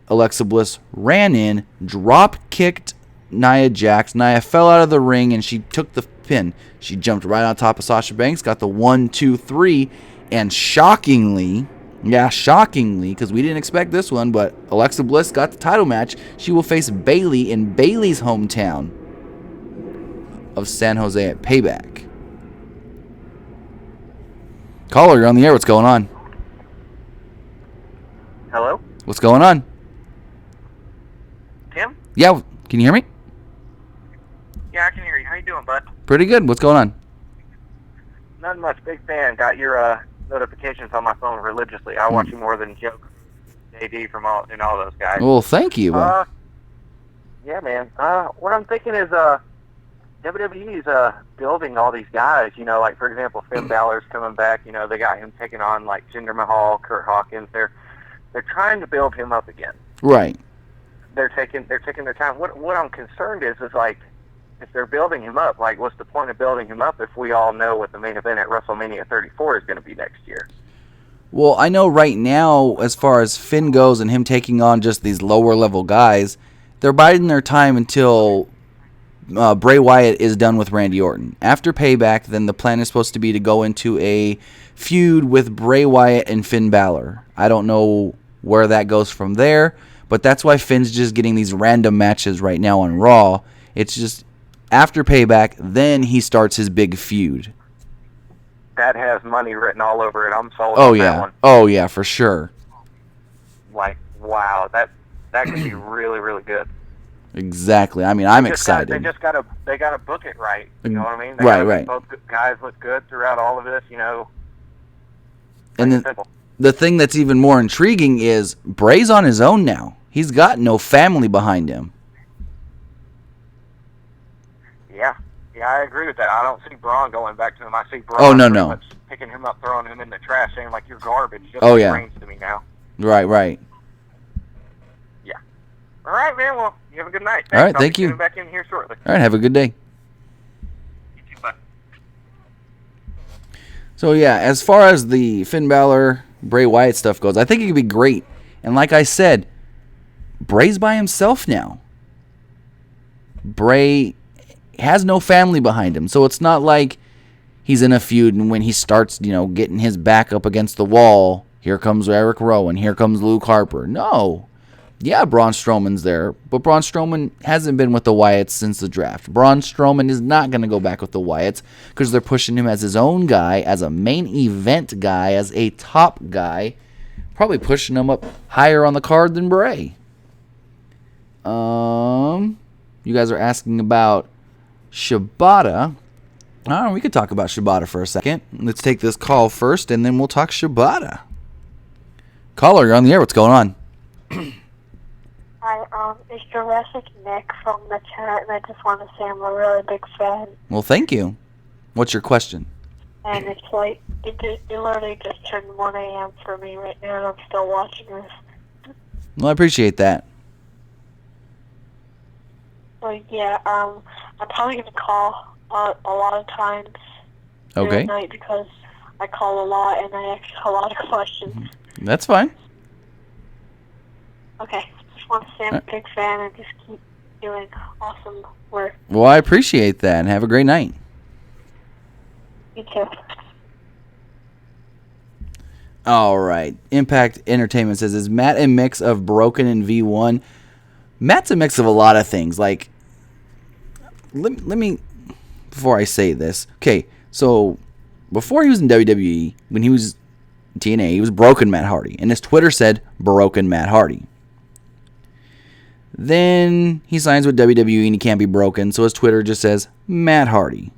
Alexa Bliss ran in, drop kicked Nia Jax. Nia fell out of the ring and she took the pin. She jumped right on top of Sasha Banks, got the 1, 2, 3, and shockingly, because we didn't expect this one, but Alexa Bliss got the title match. She will face Bayley in Bayley's hometown of San Jose at Payback. Caller, you're on the air. What's going on? Hello? What's going on? Tim? Yeah, can you hear me? Yeah, I can hear you. How you doing, bud? Pretty good. What's going on? Nothing much. Big fan. Got your notifications on my phone religiously. I watch you more than Joe, JD from all those guys. Well, thank you. Yeah, man. What I'm thinking is WWE's building all these guys. Like, for example, Finn Balor's coming back. They got him taking on like Jinder Mahal, Kurt Hawkins. They're trying to build him up again. Right. They're taking their time. What I'm concerned is like, if they're building him up, like, what's the point of building him up if we all know what the main event at WrestleMania 34 is going to be next year? Well, I know right now, as far as Finn goes and him taking on just these lower-level guys, they're biding their time until Bray Wyatt is done with Randy Orton. After Payback, then the plan is supposed to be to go into a feud with Bray Wyatt and Finn Balor. I don't know where that goes from there, but that's why Finn's just getting these random matches right now on Raw. It's just after Payback, then he starts his big feud. That has money written all over it. I'm sold Oh on yeah. that one. Oh yeah, for sure. Like, wow, that could be really, really good. Exactly. I mean, I'm excited. They gotta book it right. You know what I mean? They Right, gotta right. make both guys look good throughout all of this. And then simple. the thing that's even more intriguing is Bray's on his own now. He's got no family behind him. Yeah, I agree with that. I don't see Braun going back to him. I see Braun pretty much picking him up, throwing him in the trash, saying like, you're garbage. Just like Reigns to me now. Right. Yeah. All right, man. Well, you have a good night. Thanks. All right, I'll thank be you. coming back in here shortly. All right, have a good day. You too, bye. So yeah, as far as the Finn Balor, Bray Wyatt stuff goes, I think it could be great. And like I said, Bray's by himself now. Bray has no family behind him, so it's not like he's in a feud and when he starts, getting his back up against the wall, here comes Eric Rowan, here comes Luke Harper. No. Yeah, Braun Strowman's there, but Braun Strowman hasn't been with the Wyatts since the draft. Braun Strowman is not going to go back with the Wyatts because they're pushing him as his own guy, as a main event guy, as a top guy, probably pushing him up higher on the card than Bray. You guys are asking about Shibata. We could talk about Shibata for a second. Let's take this call first, and then we'll talk Shibata. Caller, you're on the air. What's going on? Hi, it's Jurassic Nick from the chat, and I just want to say I'm a really big fan. Well, thank you. What's your question? And it's like, it literally just turned 1 a.m. for me right now, and I'm still watching this. Well, I appreciate that. But yeah, I'm probably going to call a lot of times Okay. at night because I call a lot and I ask a lot of questions. That's fine. Okay, just want to say I'm a big fan and just doing awesome work. Well, I appreciate that, and have a great night. You too. All right. Impact Entertainment says, is Matt a mix of Broken and V1? Matt's a mix of a lot of things. Like, let me, before I say this. Okay, so before he was in WWE, when he was in TNA, he was Broken Matt Hardy. And his Twitter said, Broken Matt Hardy. Then he signs with WWE and he can't be broken, so his Twitter just says, Matt Hardy.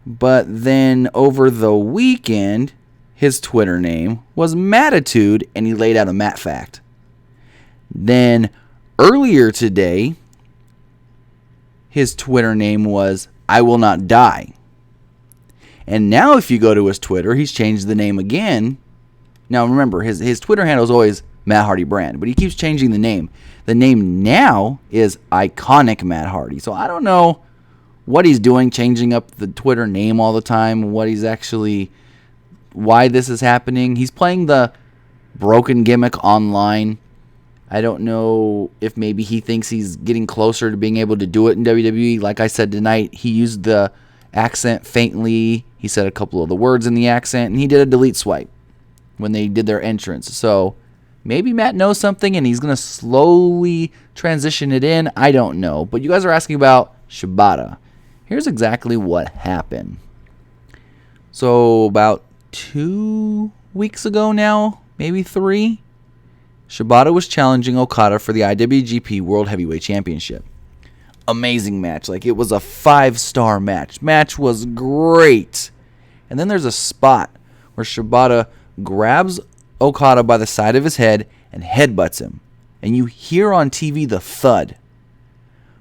But then over the weekend, his Twitter name was Mattitude, and he laid out a Matt fact. Then earlier today, his Twitter name was I Will Not Die. And now if you go to his Twitter, he's changed the name again. Now remember, his Twitter handle is always Matt Hardy Brand, but he keeps changing the name. The name now is Iconic Matt Hardy. So I don't know what he's doing, changing up the Twitter name all the time, why this is happening. He's playing the broken gimmick online. I don't know if maybe he thinks he's getting closer to being able to do it in WWE. Like I said tonight, he used the accent faintly. He said a couple of the words in the accent, and he did a delete swipe when they did their entrance. So maybe Matt knows something, and he's going to slowly transition it in. I don't know. But you guys are asking about Shibata. Here's exactly what happened. So about 2 weeks ago now, maybe 3, Shibata was challenging Okada for the IWGP World Heavyweight Championship. Amazing match. Like, it was a 5-star match. Match was great. And then there's a spot where Shibata grabs Okada by the side of his head and headbutts him. And you hear on TV the thud.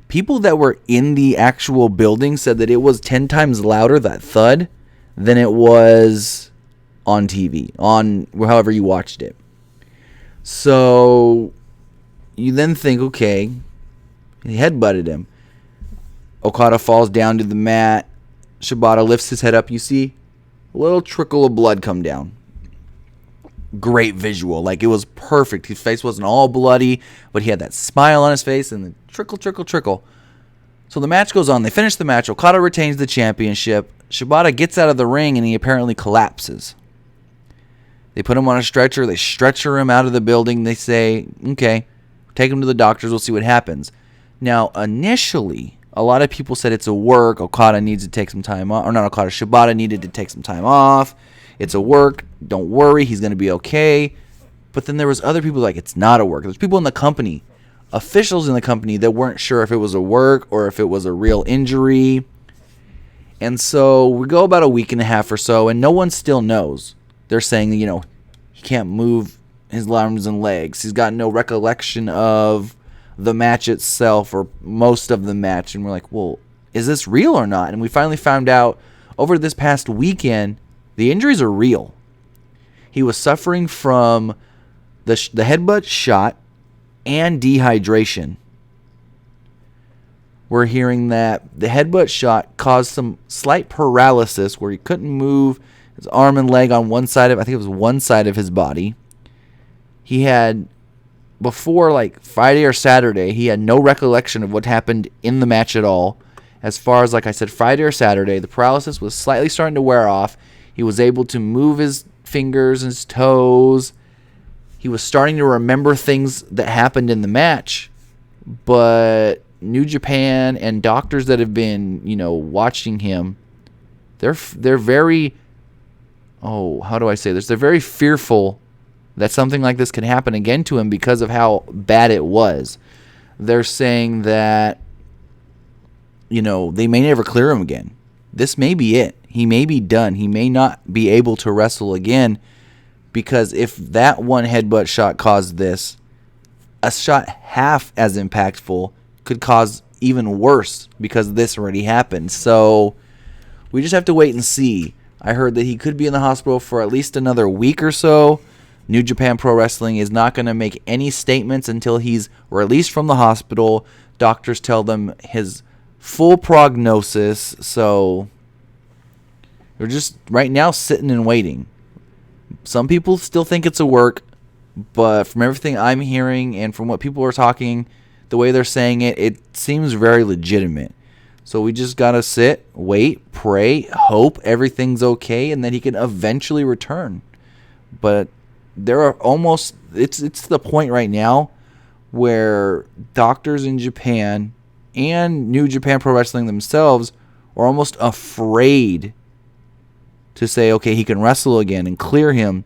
People that were in the actual building said that it was 10 times louder, that thud, than it was on TV, on however you watched it. So you then think, okay, he headbutted him. Okada falls down to the mat. Shibata lifts his head up. You see a little trickle of blood come down. Great visual. Like, it was perfect. His face wasn't all bloody, but he had that smile on his face and the trickle, trickle, trickle. So the match goes on. They finish the match. Okada retains the championship. Shibata gets out of the ring and he apparently collapses. They put him on a stretcher. They stretcher him out of the building. They say, okay, take him to the doctors. We'll see what happens. Now, initially, a lot of people said it's a work. Okada needs to take some time off. Or not Okada, Shibata needed to take some time off. It's a work. Don't worry. He's going to be okay. But then there was other people like, it's not a work. There's people in the company, officials in the company, that weren't sure if it was a work or if it was a real injury. And so we go about a week and a half or so, and no one still knows. They're saying, he can't move his arms and legs. He's got no recollection of the match itself or most of the match. And we're like, well, is this real or not? And we finally found out over this past weekend, the injuries are real. He was suffering from the headbutt shot and dehydration. We're hearing that the headbutt shot caused some slight paralysis where he couldn't move his arm and leg on one side of, I think it was one side of his body. He had, before like Friday or Saturday, he had no recollection of what happened in the match at all. As far as, like I said, Friday or Saturday, the paralysis was slightly starting to wear off. He was able to move his fingers and his toes. He was starting to remember things that happened in the match. But New Japan and doctors that have been, watching him, they're very, how do I say this? They're very fearful that something like this can happen again to him because of how bad it was. They're saying that, they may never clear him again. This may be it. He may be done. He may not be able to wrestle again, because if that one headbutt shot caused this, a shot half as impactful could cause even worse because this already happened. So we just have to wait and see. I heard that he could be in the hospital for at least another week or so. New Japan Pro Wrestling is not going to make any statements until he's released from the hospital. Doctors tell them his full prognosis. So we're just right now sitting and waiting. Some people still think it's a work, but from everything I'm hearing and from what people are talking, the way they're saying it, it seems very legitimate. So we just got to sit, wait, pray, hope everything's okay, and that he can eventually return. But there are almost, it's the point right now where doctors in Japan and New Japan Pro Wrestling themselves are almost afraid to say, okay, he can wrestle again and clear him,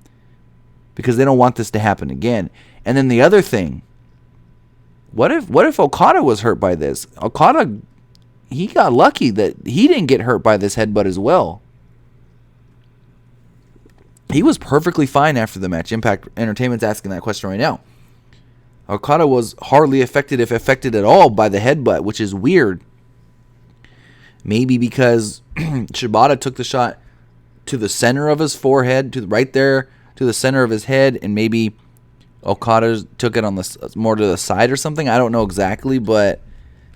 because they don't want this to happen again. And then the other thing, what if Okada was hurt by this? Okada, he got lucky that he didn't get hurt by this headbutt as well. He was perfectly fine after the match. Impact Entertainment's asking that question right now. Okada was hardly affected, if affected at all, by the headbutt, which is weird. Maybe because Shibata took the shot to the center of his forehead, right there to the center of his head, and maybe Okada took it on the more to the side or something. I don't know exactly, but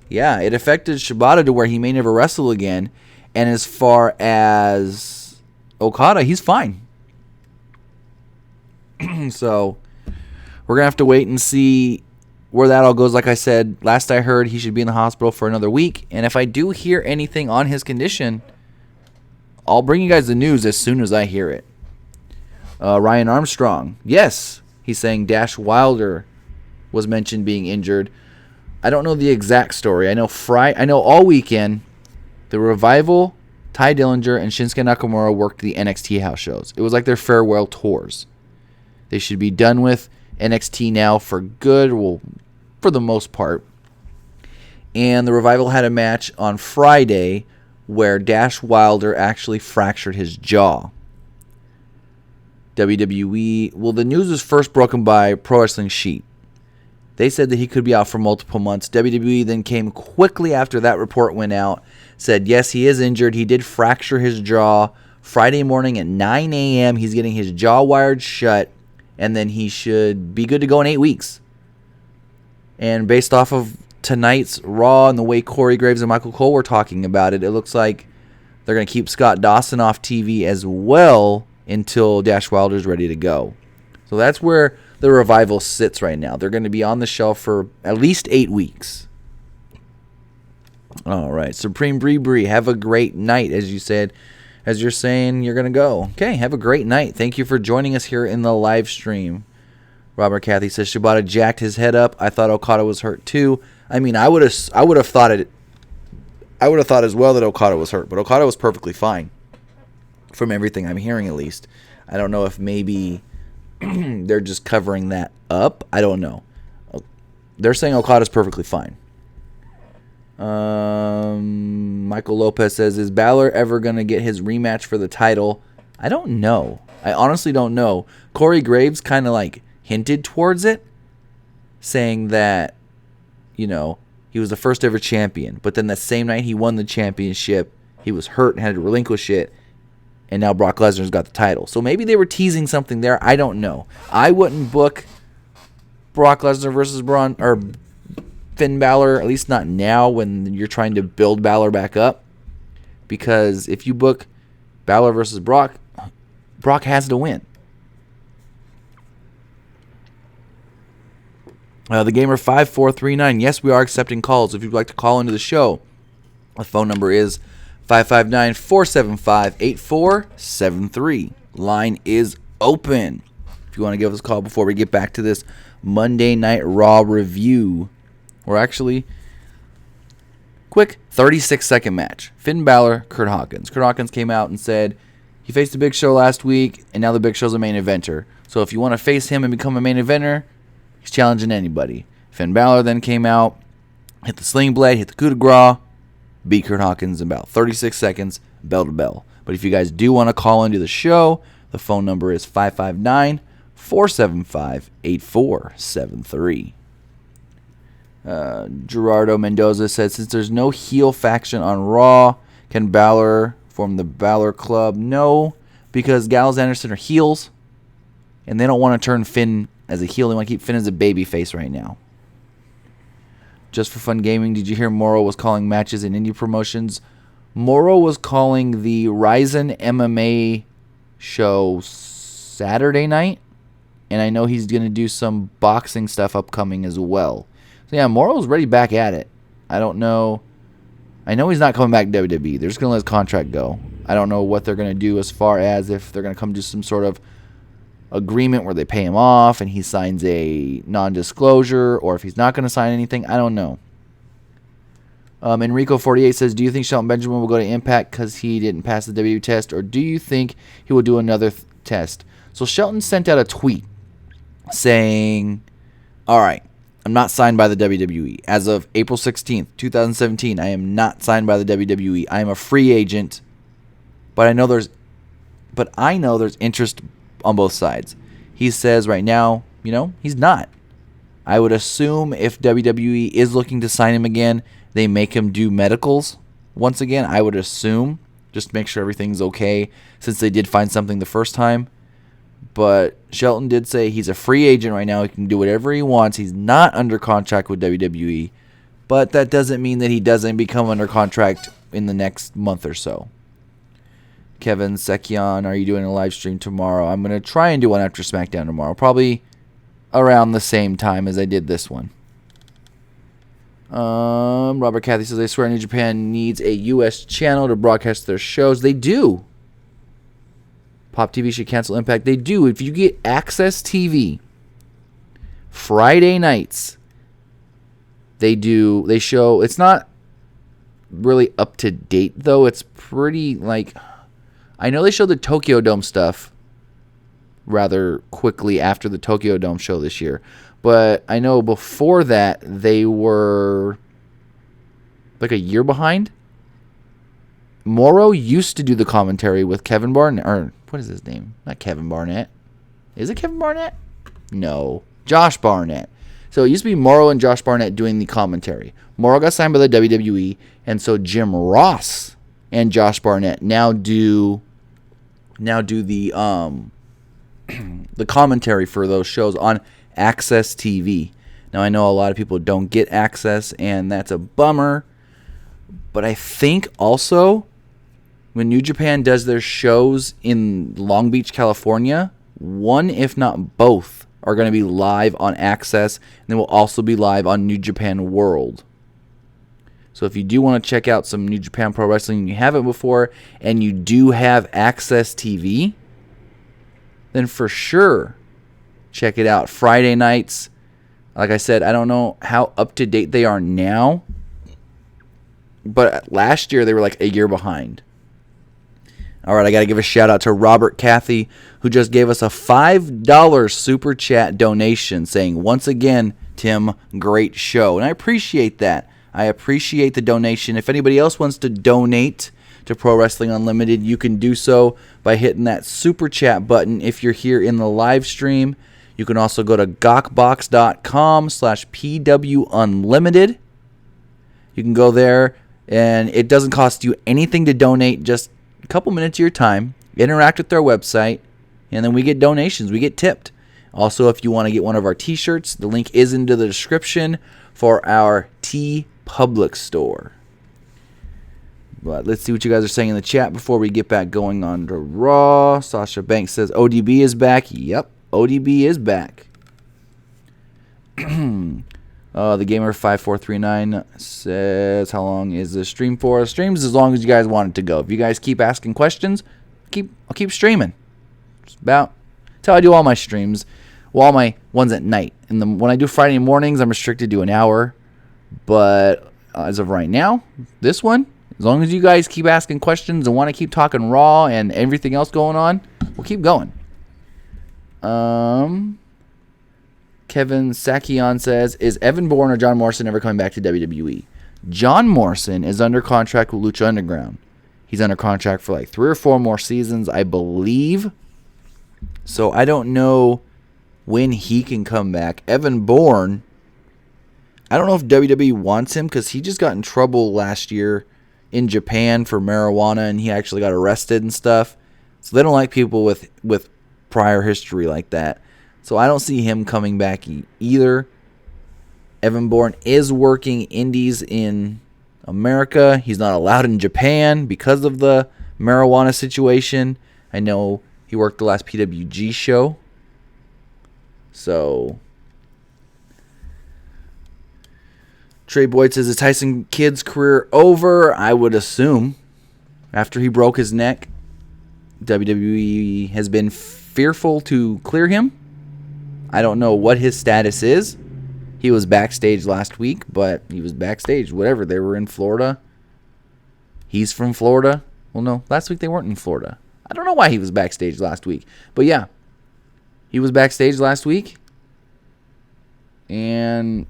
yeah, it affected Shibata to where he may never wrestle again. And as far as Okada, he's fine. So we're going to have to wait and see where that all goes. Like I said, last I heard, he should be in the hospital for another week. And if I do hear anything on his condition, I'll bring you guys the news as soon as I hear it. Ryan Armstrong. Yes, he's saying Dash Wilder was mentioned being injured. I don't know the exact story. I know all weekend, the Revival, Ty Dillinger, and Shinsuke Nakamura worked the NXT house shows. It was like their farewell tours. They should be done with NXT now for good, well, for the most part. And the Revival had a match on Friday where Dash Wilder actually fractured his jaw. WWE, well, the news was first broken by Pro Wrestling Sheet. They said that he could be out for multiple months. WWE then came quickly after that report went out, said, yes, he is injured. He did fracture his jaw Friday morning at 9 a.m. He's getting his jaw wired shut, and then he should be good to go in 8 weeks. And based off of tonight's Raw and the way Corey Graves and Michael Cole were talking about it, it looks like they're going to keep Scott Dawson off TV as well until Dash Wilder's ready to go. So that's where the Revival sits right now. They're going to be on the shelf for at least 8 weeks. All right, Supreme Bree, have a great night, as you said. As you're saying, you're going to go. Okay, have a great night. Thank you for joining us here in the live stream. Robert Cathy says Shibata jacked his head up. I thought Okada was hurt too. I mean, I would have thought as well that Okada was hurt, but Okada was perfectly fine. From everything I'm hearing, at least. I don't know if maybe they're just covering that up. I don't know. They're saying Okada's perfectly fine. Michael Lopez says, is Balor ever going to get his rematch for the title? I don't know. I honestly don't know. Corey Graves kind of like hinted towards it, saying that, you know, he was the first ever champion. But then that same night he won the championship, he was hurt and had to relinquish it. And now Brock Lesnar's got the title. So maybe they were teasing something there. I don't know. I wouldn't book Brock Lesnar versus Finn Balor, at least not now when you're trying to build Balor back up. Because if you book Balor versus Brock, Brock has to win. The Gamer 5439. Yes, we are accepting calls. If you'd like to call into the show, the phone number is 559-475-8473. Line is open. If you want to give us a call before we get back to this Monday Night Raw review. Or actually, quick 36-second match. Finn Balor, Kurt Hawkins. Kurt Hawkins came out and said he faced the Big Show last week, and now the Big Show's a main eventer. So if you want to face him and become a main eventer, he's challenging anybody. Finn Balor then came out, hit the sling blade, hit the coup de grace, beat Kurt Hawkins in about 36 seconds, bell to bell. But if you guys do want to call into the show, the phone number is 559-475-8473. Gerardo Mendoza says, since there's no heel faction on Raw, can Balor form the Balor Club? No, because Gallows and Anderson are heels, and they don't want to turn Finn as a heel. They want to keep Finn as a babyface right now. Just for Fun Gaming, did you hear Morrow was calling matches in indie promotions? Morrow was calling the Ryzen MMA show Saturday night, and I know he's going to do some boxing stuff upcoming as well. So yeah, Morrow's ready back at it. I don't know. I know he's not coming back to WWE. They're just going to let his contract go. I don't know what they're going to do as far as if they're going to come to some sort of agreement where they pay him off and he signs a non-disclosure, or if he's not going to sign anything. I don't know. Enrico48 says, do you think Shelton Benjamin will go to Impact because he didn't pass the WWE test, or do you think he will do another test? So Shelton sent out a tweet saying, all right, I'm not signed by the WWE. As of April 16th, 2017, I am not signed by the WWE. I am a free agent, but I know there's interest on both sides. He says right now, he's not. I would assume if WWE is looking to sign him again, they make him do medicals once again. I would assume, just to make sure everything's okay, since they did find something the first time. But Shelton did say he's a free agent right now. He can do whatever he wants. He's not under contract with WWE. But that doesn't mean that he doesn't become under contract in the next month or so. Kevin Sekian, are you doing a live stream tomorrow? I'm going to try and do one after SmackDown tomorrow. Probably around the same time as I did this one. Robert Cathy says, I swear New Japan needs a U.S. channel to broadcast their shows. They do. Pop TV should cancel Impact. They do. If you get Access TV, Friday nights, they show, it's not really up to date, though. It's pretty, I know they showed the Tokyo Dome stuff rather quickly after the Tokyo Dome show this year. But I know before that, they were a year behind. Morrow used to do the commentary with Kevin Barnett. Or, what is his name? Not Kevin Barnett. Is it Kevin Barnett? No. Josh Barnett. So it used to be Morrow and Josh Barnett doing the commentary. Morrow got signed by the WWE, and so Jim Ross and Josh Barnett now do the the commentary for those shows on Access TV. Now I know a lot of people don't get access, and that's a bummer. But I think also when New Japan does their shows in Long Beach, California, one, if not both, are going to be live on Access, and they will also be live on New Japan World. So if you do want to check out some New Japan Pro Wrestling and you haven't before, and you do have Access TV, then for sure check it out. Friday nights, like I said, I don't know how up to date they are now, but last year they were a year behind. All right, I got to give a shout out to Robert Cathy, who just gave us a $5 super chat donation saying, once again, Tim, great show. And I appreciate that. I appreciate the donation. If anybody else wants to donate to Pro Wrestling Unlimited, you can do so by hitting that super chat button if you're here in the live stream. You can also go to gawkbox.com/PWUnlimited. You can go there, and it doesn't cost you anything to donate, just a couple minutes of your time, interact with their website, and then we get donations. We get tipped. Also, if you want to get one of our t-shirts, the link is into the description for our TeePublic store. But let's see what you guys are saying in the chat before we get back going on to Raw. Sasha Banks says ODB is back. Yep, ODB is back. The Gamer5439 says, how long is this stream for? The stream's as long as you guys want it to go. If you guys keep asking questions, I'll keep streaming. That's how I do all my streams. Well, all my ones at night. And when I do Friday mornings, I'm restricted to an hour. But as of right now, this one, as long as you guys keep asking questions and want to keep talking Raw and everything else going on, we'll keep going. Kevin Sakian says, is Evan Bourne or John Morrison ever coming back to WWE? John Morrison is under contract with Lucha Underground. He's under contract for 3 or 4 more seasons, I believe. So I don't know when he can come back. Evan Bourne, I don't know if WWE wants him because he just got in trouble last year in Japan for marijuana, and he actually got arrested and stuff. So they don't like people with prior history like that. So I don't see him coming back either. Evan Bourne is working indies in America. He's not allowed in Japan because of the marijuana situation. I know he worked the last PWG show. So Trey Boyd says, is Tyson Kidd's career over? I would assume. After he broke his neck, WWE has been fearful to clear him. I don't know what his status is. He was backstage last week, but he was backstage. Whatever. They were in Florida. He's from Florida. Well, no. Last week they weren't in Florida. I don't know why he was backstage last week. But yeah. He was backstage last week. And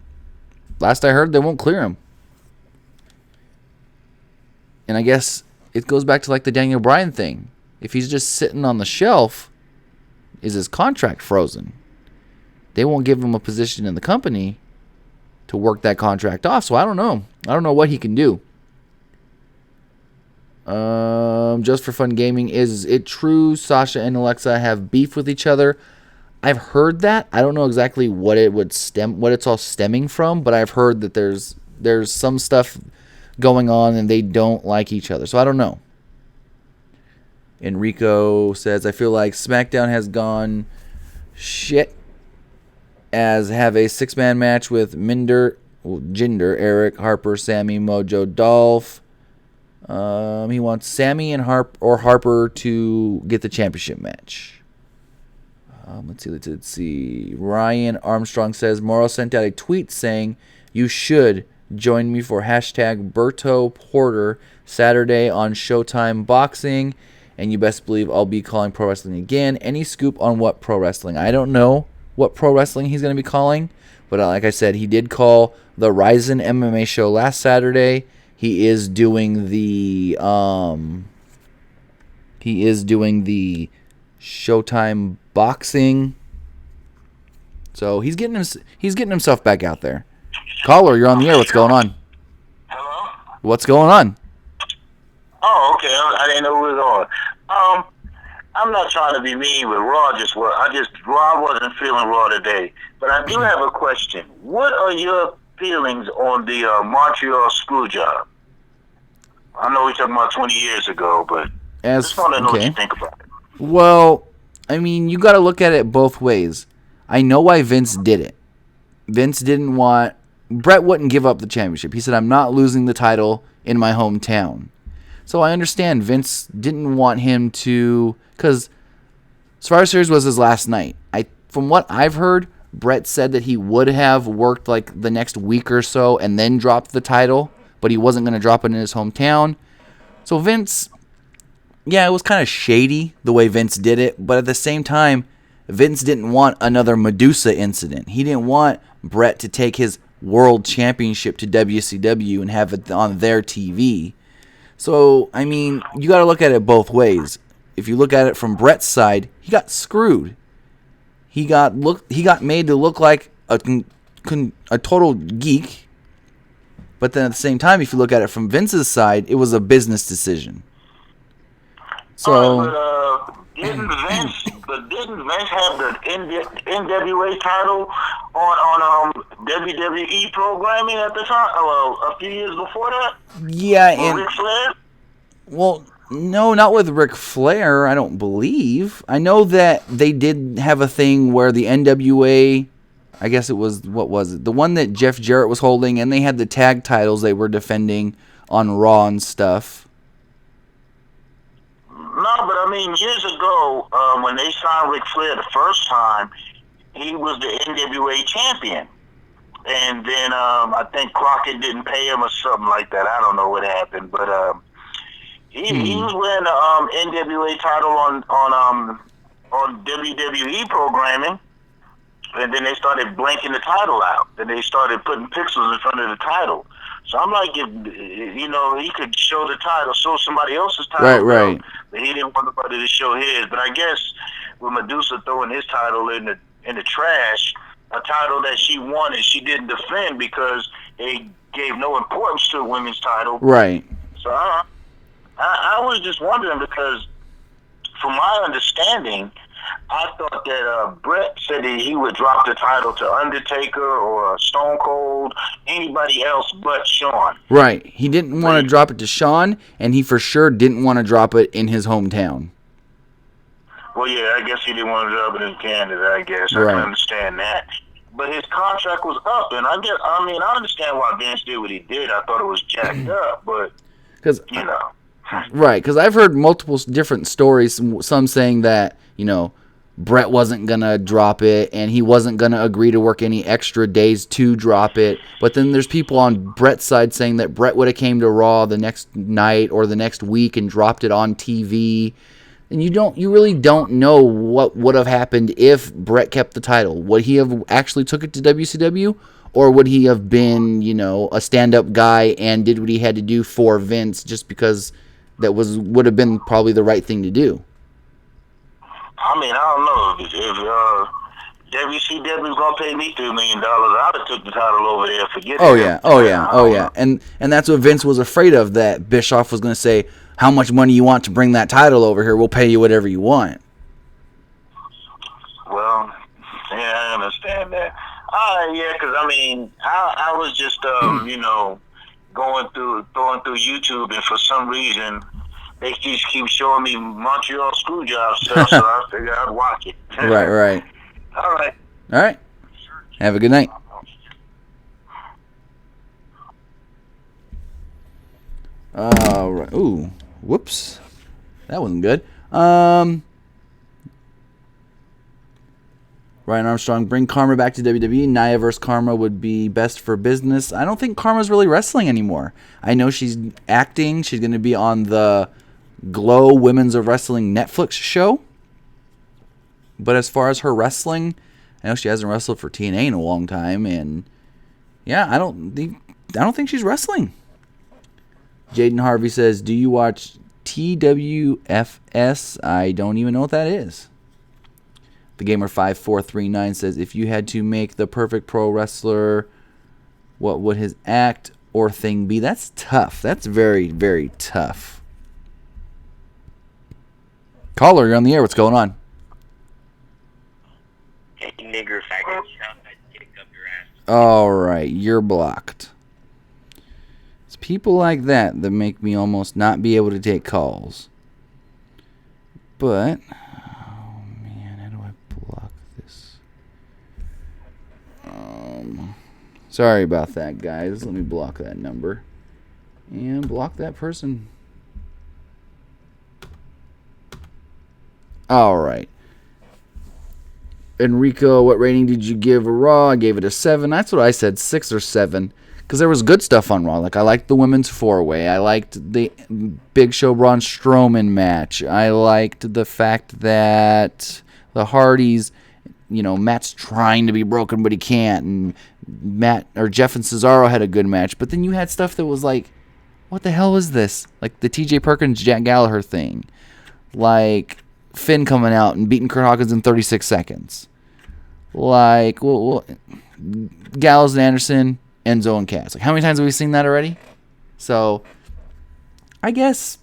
last I heard, they won't clear him. And I guess it goes back to like the Daniel Bryan thing. If he's just sitting on the shelf, is his contract frozen? They won't give him a position in the company to work that contract off. So I don't know. I don't know what he can do. Just for Fun Gaming, is it true Sasha and Alexa have beef with each other? I've heard that. I don't know exactly what it's all stemming from, but I've heard that there's some stuff going on and they don't like each other. So I don't know. Enrico says, I feel like SmackDown has gone shit as have a 6-man match with Jinder, Eric, Harper, Sammy, Mojo, Dolph. He wants Sammy and Harper to get the championship match. Let's see. Ryan Armstrong says, Morrow sent out a tweet saying, you should join me for hashtag Berto Porter Saturday on Showtime Boxing. And you best believe I'll be calling pro wrestling again. Any scoop on what pro wrestling? I don't know what pro wrestling he's going to be calling. But like I said, he did call the Ryzen MMA show last Saturday. He is doing the Showtime Boxing. So he's getting himself back out there. Caller, you're on the air. What's going on? Hello? What's going on? Oh, okay. I didn't know who was on. I'm not trying to be mean with Raw. Raw wasn't feeling Raw today. But I do have a question. What are your feelings on the Montreal screw job? I know we're talking about 20 years ago, but I just want to know what you think about it. Well, I mean, you got to look at it both ways. I know why Vince did it. Vince didn't want... Brett wouldn't give up the championship. He said, I'm not losing the title in my hometown. So I understand Vince didn't want him to... Because Survivor Series was his last night. From what I've heard, Brett said that he would have worked like the next week or so and then dropped the title, but he wasn't going to drop it in his hometown. So Vince... Yeah, it was kind of shady the way Vince did it, but at the same time, Vince didn't want another Medusa incident. He didn't want Brett to take his world championship to WCW and have it on their TV. So, I mean, you got to look at it both ways. If you look at it from Brett's side, he got screwed. He got made to look like a total geek. But then at the same time, if you look at it from Vince's side, it was a business decision. So, didn't Vince have the NWA title on WWE programming at the time? A few years before that. Yeah, and Ric Flair? Well, no, not with Ric Flair. I don't believe. I know that they did have a thing where the NWA, I guess it was, what was it? The one that Jeff Jarrett was holding, and they had the tag titles they were defending on Raw and stuff. No, but I mean, years ago, when they signed Ric Flair the first time, he was the NWA champion. And then I think Crockett didn't pay him or something like that. I don't know what happened, but he was wearing the NWA title on WWE programming. And then they started blanking the title out. Then they started putting pixels in front of the title. So I'm like, if he could show the title, show somebody else's title. Right. But he didn't want nobody to show his. But I guess with Medusa throwing his title in the trash, a title that she wanted, she didn't defend because they gave no importance to a women's title. Right. So I was just wondering because, from my understanding, I thought that Brett said that he would drop the title to Undertaker or Stone Cold, anybody else but Shawn. Right. He didn't want to drop it to Shawn, and he for sure didn't want to drop it in his hometown. Well, yeah, I guess he didn't want to drop it in Canada, I guess. I can understand that. but his contract was up, and I understand why Vince did what he did. I thought it was jacked up, but you know. Right, because I've heard multiple different stories, some saying that, Brett wasn't going to drop it, and he wasn't going to agree to work any extra days to drop it. But then there's people on Brett's side saying that Brett would have came to Raw the next night or the next week and dropped it on TV. And you really don't know what would have happened if Brett kept the title. Would he have actually took it to WCW? Or would he have been, a stand-up guy and did what he had to do for Vince just because that would have been probably the right thing to do? I don't know. If WCW was going to pay me $3 million, I'd have took the title over there. Forget it. Oh, yeah. And that's what Vince was afraid of, that Bischoff was going to say, how much money you want to bring that title over here, we'll pay you whatever you want. Well, yeah, I understand that. Yeah, because I was just, throwing through YouTube, and for some reason, they just keep showing me Montreal Screwjob stuff, so I figured I'd watch it. Right. All right. Have a good night. All right. Ooh, whoops. That wasn't good. Ryan Armstrong, bring Karma back to WWE. Nia versus Karma would be best for business. I don't think Karma's really wrestling anymore. I know she's acting. She's going to be on the Glow Women's of Wrestling Netflix show. But as far as her wrestling, I know she hasn't wrestled for TNA in a long time. And yeah, I don't think she's wrestling. Jaden Harvey says, do you watch TWFS? I don't even know what that is. The Gamer 5439 says, if you had to make the perfect pro wrestler, what would his act or thing be? That's tough. That's very, very tough. Caller, you're on the air. What's going on? Hey, nigger faggot. I'd kick up your ass. All right, you're blocked. It's people like that make me almost not be able to take calls. But... sorry about that, guys. Let me block that number and block that person. All right. Enrico, what rating did you give Raw? I gave it a 7. That's what I said, 6 or 7. Because there was good stuff on Raw. Like, I liked the women's four-way. I liked the Big Show Braun Strowman match. I liked the fact that the Hardys... Matt's trying to be broken, but he can't. And Jeff and Cesaro had a good match. But then you had stuff that was like, what the hell is this? Like the TJ Perkins, Jack Gallagher thing. Like Finn coming out and beating Kurt Hawkins in 36 seconds. Like, Gallows and Anderson, Enzo and Cass. Like, how many times have we seen that already? So, I guess,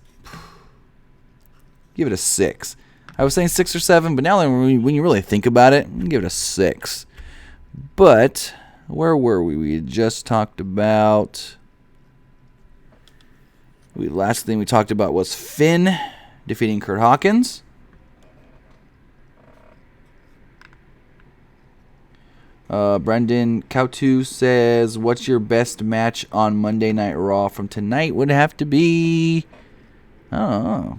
give it a 6. I was saying 6 or 7, but now when you really think about it, I'm going to give it a 6. But, where were we? We had just talked about... last thing we talked about was Finn defeating Kurt Hawkins. Brendan Kautu says, what's your best match on Monday Night Raw from tonight? Would have to be... I don't know.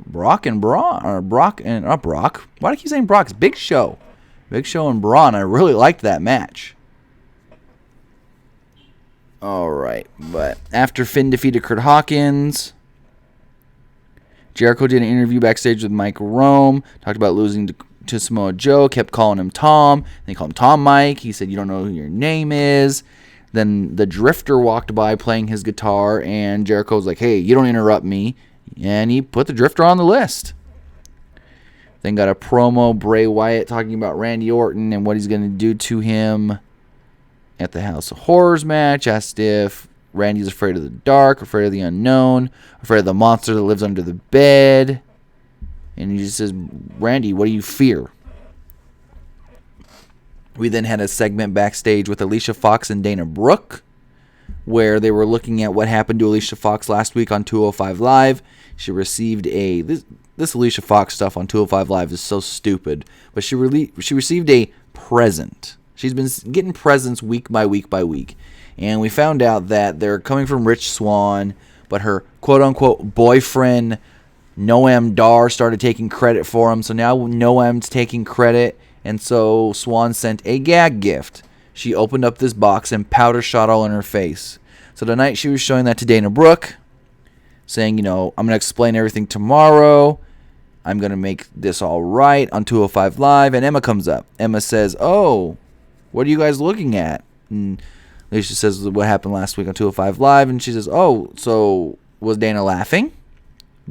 Brock and Braun, or Brock and not Brock. Why do I keep saying Brock? It's Big Show. Big Show and Braun. I really liked that match. All right, but after Finn defeated Kurt Hawkins, Jericho did an interview backstage with Mike Rome. Talked about losing to Samoa Joe. Kept calling him Tom. And they called him Tom Mike. He said, "You don't know who your name is." Then the Drifter walked by playing his guitar, and Jericho was like, "Hey, you don't interrupt me." And he put the Drifter on the list. Then got a promo, Bray Wyatt talking about Randy Orton and what he's going to do to him at the House of Horrors match. Asked if Randy's afraid of the dark, afraid of the unknown, afraid of the monster that lives under the bed. And he just says, "Randy, what do you fear?" We then had a segment backstage with Alicia Fox and Dana Brooke, where they were looking at what happened to Alicia Fox last week on 205 Live. She received this Alicia Fox stuff on 205 Live is so stupid, but she received a present. She's been getting presents week by week by week. And we found out that they're coming from Rich Swann, but her quote-unquote boyfriend, Noam Dar, started taking credit for him. So now Noam's taking credit, and so Swann sent a gag gift. She opened up this box and powder shot all in her face. So tonight she was showing that to Dana Brooke, saying, I'm going to explain everything tomorrow. I'm going to make this all right on 205 Live. And Emma comes up. Emma says, oh, what are you guys looking at? And Alicia says what happened last week on 205 Live. And she says, oh, so was Dana laughing?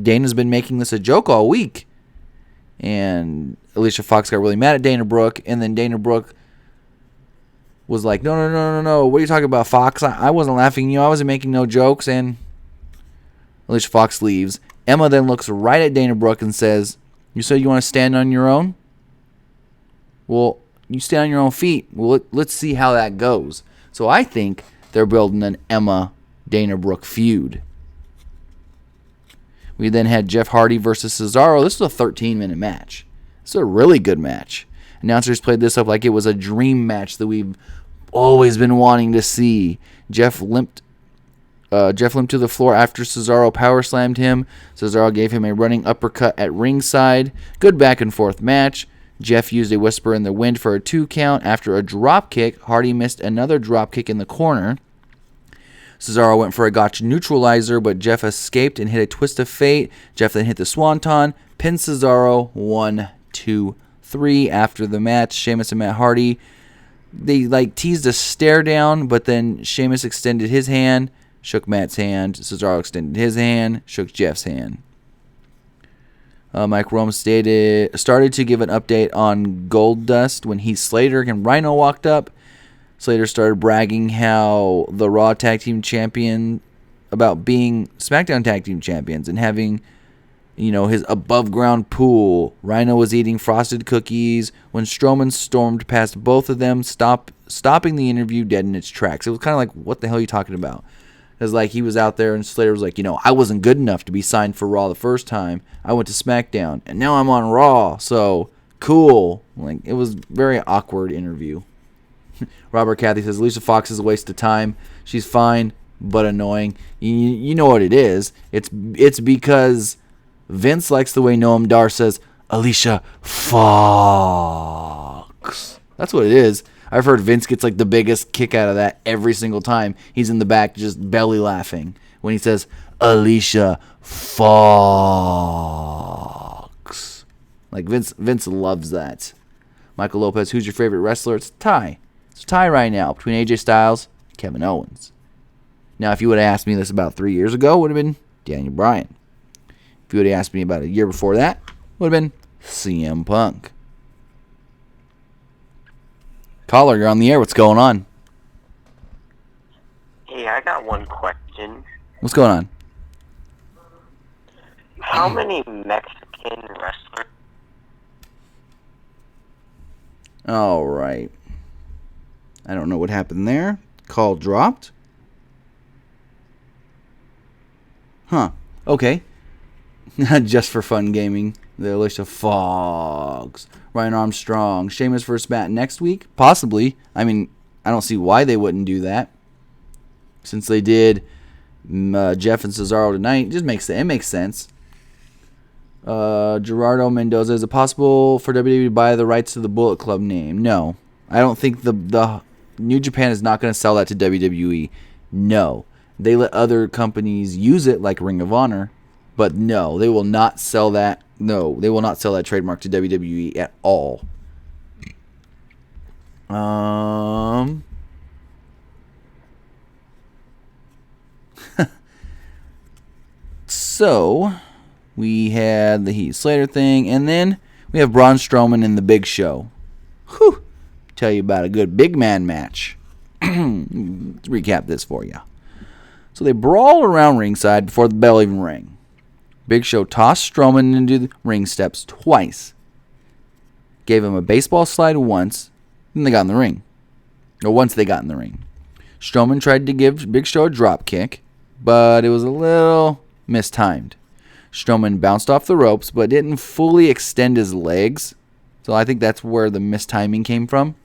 Dana's been making this a joke all week. And Alicia Fox got really mad at Dana Brooke. And then Dana Brooke was like, no. What are you talking about, Fox? I wasn't laughing at you. I wasn't making no jokes. And Alicia Fox leaves. Emma then looks right at Dana Brooke and says, you said you want to stand on your own? Well, you stand on your own feet. Well, let's see how that goes. So I think they're building an Emma-Dana Brooke feud. We then had Jeff Hardy versus Cesaro. This was a 13-minute match. This is a really good match. Announcers played this up like it was a dream match that we've always been wanting to see. Jeff limped to the floor after Cesaro power slammed him. Cesaro gave him a running uppercut at ringside. Good back and forth match. Jeff used a whisper in the wind for a 2 count. After a drop kick, Hardy missed another drop kick in the corner. Cesaro went for a gotcha neutralizer, but Jeff escaped and hit a twist of fate. Jeff then hit the swanton, pinned Cesaro 1, 2, 3. After the match, Sheamus and Matt Hardy, they teased a stare down, but then Sheamus extended his hand, shook Matt's hand. Cesaro extended his hand, shook Jeff's hand. Mike Rome started to give an update on Goldust when Heath Slater and Rhino walked up. Slater started bragging how the Raw Tag Team Champion, about being SmackDown Tag Team Champions and having, his above ground pool. Rhino was eating frosted cookies when Strowman stormed past both of them, stopping the interview dead in its tracks. It was kind of like, what the hell are you talking about? Because he was out there and Slater was like, I wasn't good enough to be signed for Raw the first time. I went to SmackDown and now I'm on Raw. So cool. It was a very awkward interview. Robert Cathy says Alicia Fox is a waste of time. She's fine but annoying. You know what it is. It's because Vince likes the way Noam Dar says Alicia Fox. That's what it is. I've heard Vince gets the biggest kick out of that every single time. He's in the back just belly laughing when he says Alicia Fox. Vince loves that. Michael Lopez, who's your favorite wrestler? It's a tie. It's a tie right now between AJ Styles and Kevin Owens. Now, if you would have asked me this about 3 years ago, it would have been Daniel Bryan. If you would have asked me about a year before that, it would have been CM Punk. Caller, you're on the air. What's going on? Hey, I got one question. What's going on? How many Mexican wrestlers? All right. I don't know what happened there. Call dropped. Huh. Okay. Just for fun gaming. The Alicia Fox. Ryan Armstrong. Sheamus versus Matt next week? Possibly. I don't see why they wouldn't do that. Since they did Jeff and Cesaro tonight. It makes sense. Gerardo Mendoza. Is it possible for WWE to buy the rights to the Bullet Club name? No. I don't think the New Japan is not going to sell that to WWE. No. They let other companies use it like Ring of Honor. But no, they will not sell that. No, they will not sell that trademark to WWE at all. So, we had the Heath Slater thing, and then we have Braun Strowman in the Big Show. Whew. Tell you about a good big man match. Let's recap this for you. So they brawled around ringside before the bell even rang. Big Show tossed Strowman into the ring steps twice. Gave him a baseball slide once. Then they got in the ring. Or once they got in the ring. Strowman tried to give Big Show a drop kick, but it was a little mistimed. Strowman bounced off the ropes, but didn't fully extend his legs. So I think that's where the mistiming came from.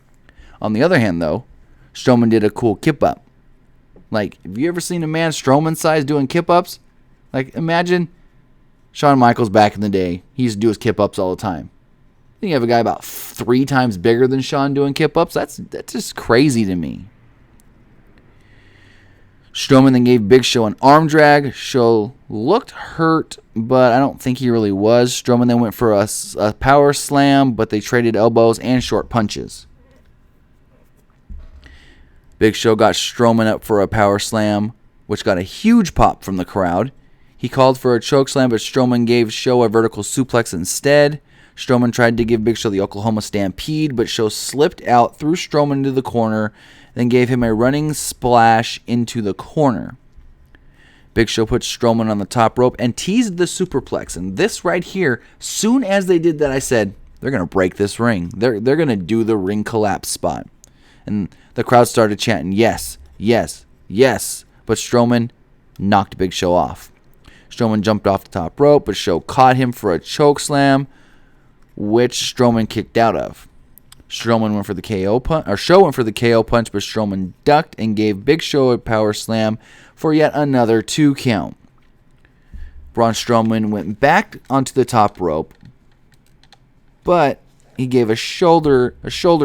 On the other hand, though, Strowman did a cool kip-up. Like, have you ever seen a man Strowman size doing kip-ups? Like, imagine Shawn Michaels back in the day. He used to do his kip-ups all the time. Then you have a guy about 3 times bigger than Shawn doing kip-ups. That's just crazy to me. Strowman then gave Big Show an arm drag. Show looked hurt, but I don't think he really was. Strowman then went for a power slam, but they traded elbows and short punches. Big Show got Strowman up for a power slam, which got a huge pop from the crowd. He called for a choke slam, but Strowman gave Show a vertical suplex instead. Strowman tried to give Big Show the Oklahoma Stampede, but Show slipped out, threw Strowman into the corner, then gave him a running splash into the corner. Big Show put Strowman on the top rope and teased the superplex. And this right here, soon as they did that, I said, they're going to break this ring. They're going to do the ring collapse spot. And the crowd started chanting, yes, yes, yes. But Strowman knocked Big Show off. Strowman jumped off the top rope, but Show caught him for a choke slam, which Strowman kicked out of. Strowman went for the KO punch, or Show went for the KO punch, but Strowman ducked and gave Big Show a power slam for yet another 2 count. Braun Strowman went back onto the top rope, but he gave a shoulder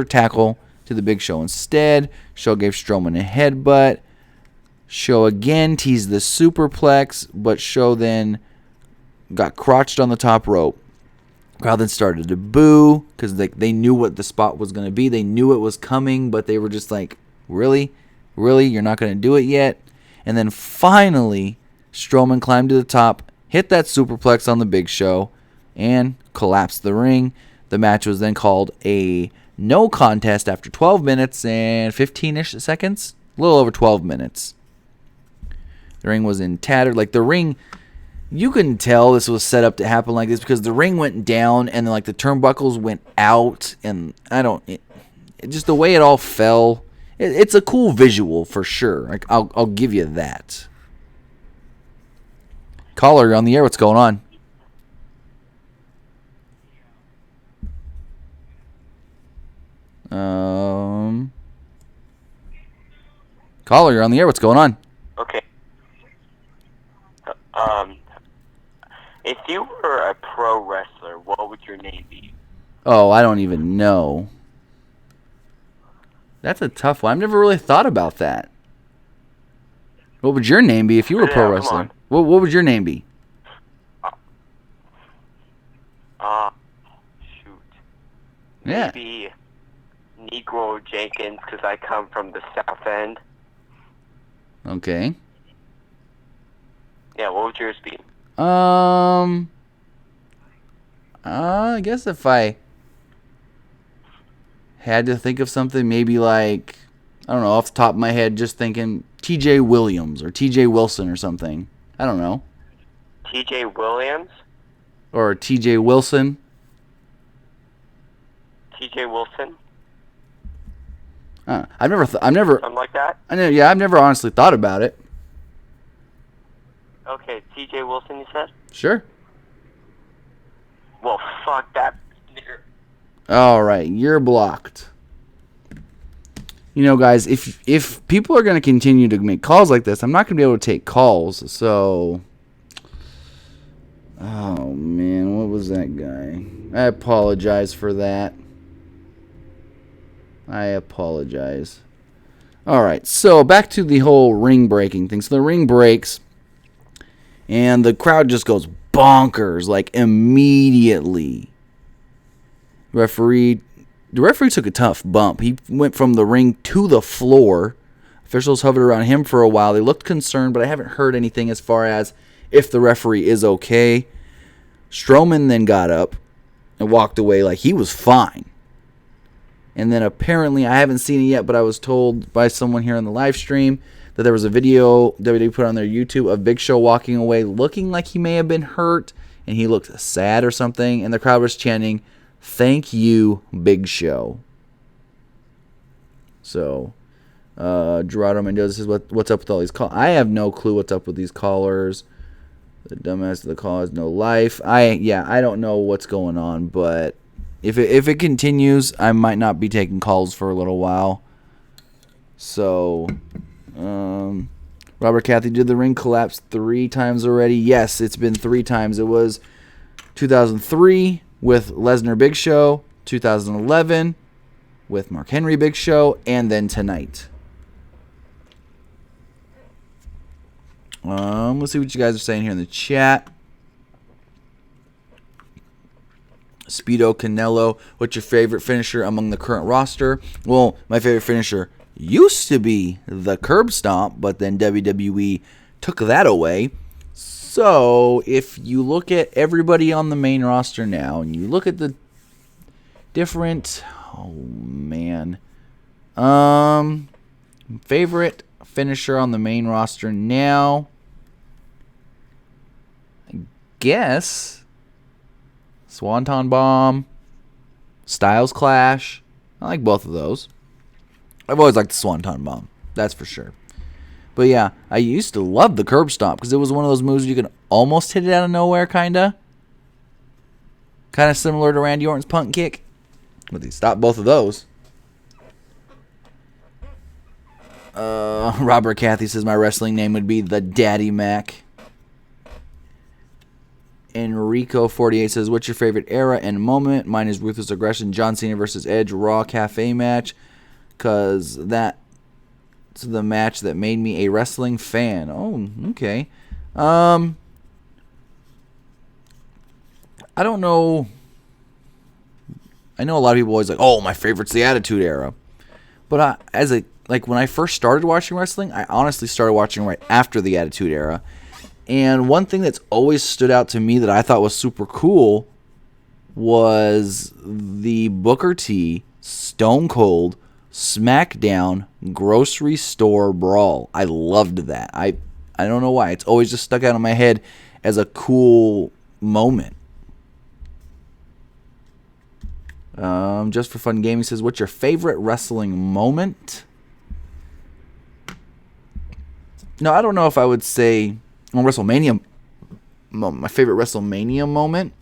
tackle to the Big Show instead. Show gave Strowman a headbutt. Show again teased the superplex, but Show then got crotched on the top rope. Crowd then started to boo because they knew what the spot was going to be. They knew it was coming, but they were just like, really? Really? You're not going to do it yet? And then finally, Strowman climbed to the top, hit that superplex on the Big Show, and collapsed the ring. The match was then called a no contest after 12 minutes and 15-ish seconds. A little over 12 minutes. The ring was in tatters. Like, the ring, you can tell this was set up to happen like this because the ring went down and then, like, the turnbuckles went out. And just the way it all fell, it's a cool visual for sure. Like, I'll give you that. Caller, you're on the air. What's going on? Caller, you're on the air. What's going on? Okay. If you were a pro wrestler, what would your name be? Oh, I don't even know. That's a tough one. I've never really thought about that. What would your name be if you were a pro wrestler? What would your name be? Shoot. Yeah. Maybe Negro Jenkins, because I come from the South End. Okay. Yeah, what would yours be? I guess if I had to think of something, maybe like, I don't know, off the top of my head, just thinking TJ Williams or TJ Wilson or something. I don't know. TJ Williams? Or TJ Wilson. TJ Wilson? I've never Something like that? I've never honestly thought about it. Okay, TJ Wilson, you said? Sure. Well, fuck that nigger. All right, you're blocked. You know, guys, if people are going to continue to make calls like this, I'm not going to be able to take calls. So, oh man, what was that guy? I apologize for that. I apologize. All right, so back to the whole ring breaking thing. So the ring breaks, and the crowd just goes bonkers, like immediately. The referee took a tough bump. He went from the ring to the floor. Officials hovered around him for a while. They looked concerned, but I haven't heard anything as far as if the referee is okay. Strowman then got up and walked away like he was fine. And then apparently, I haven't seen it yet, but I was told by someone here on the live stream that there was a video WWE put on their YouTube of Big Show walking away looking like he may have been hurt, and he looked sad or something, and the crowd was chanting, "Thank you, Big Show." So, Gerardo Mendoza says, what's up with all these calls? I have no clue what's up with these callers. The dumbass of the call has no life. I don't know what's going on, but If it continues, I might not be taking calls for a little while. So, Robert Cathy, did the ring collapse 3 times already? Yes, it's been 3 times. It was 2003 with Lesnar Big Show, 2011 with Mark Henry Big Show, and then tonight. Let's see what you guys are saying here in the chat. Speedo Canelo, what's your favorite finisher among the current roster? Well, my favorite finisher used to be the curb stomp, but then WWE took that away. So if you look at everybody on the main roster now, and you look at the different, favorite finisher on the main roster now, I guess Swanton Bomb, Styles Clash. I like both of those. I've always liked the Swanton Bomb, that's for sure. But yeah, I used to love the curb stomp because it was one of those moves you could almost hit it out of nowhere, kind of similar to Randy Orton's punt kick. But they stopped both of those. Robert Cathy says my wrestling name would be the Daddy Mac. Enrico48 says, what's your favorite era and moment? Mine is Ruthless Aggression, John Cena versus Edge, Raw Cafe match. Because that's the match that made me a wrestling fan. Oh, okay. I don't know. I know a lot of people always like, oh, my favorite's the Attitude Era. But when I first started watching wrestling, I honestly started watching right after the Attitude Era. And one thing that's always stood out to me that I thought was super cool was the Booker T Stone Cold SmackDown grocery store brawl. I loved that. I don't know why. It's always just stuck out in my head as a cool moment. Just for Fun Gaming says, what's your favorite wrestling moment? No, I don't know if I would say WrestleMania. My favorite WrestleMania moment.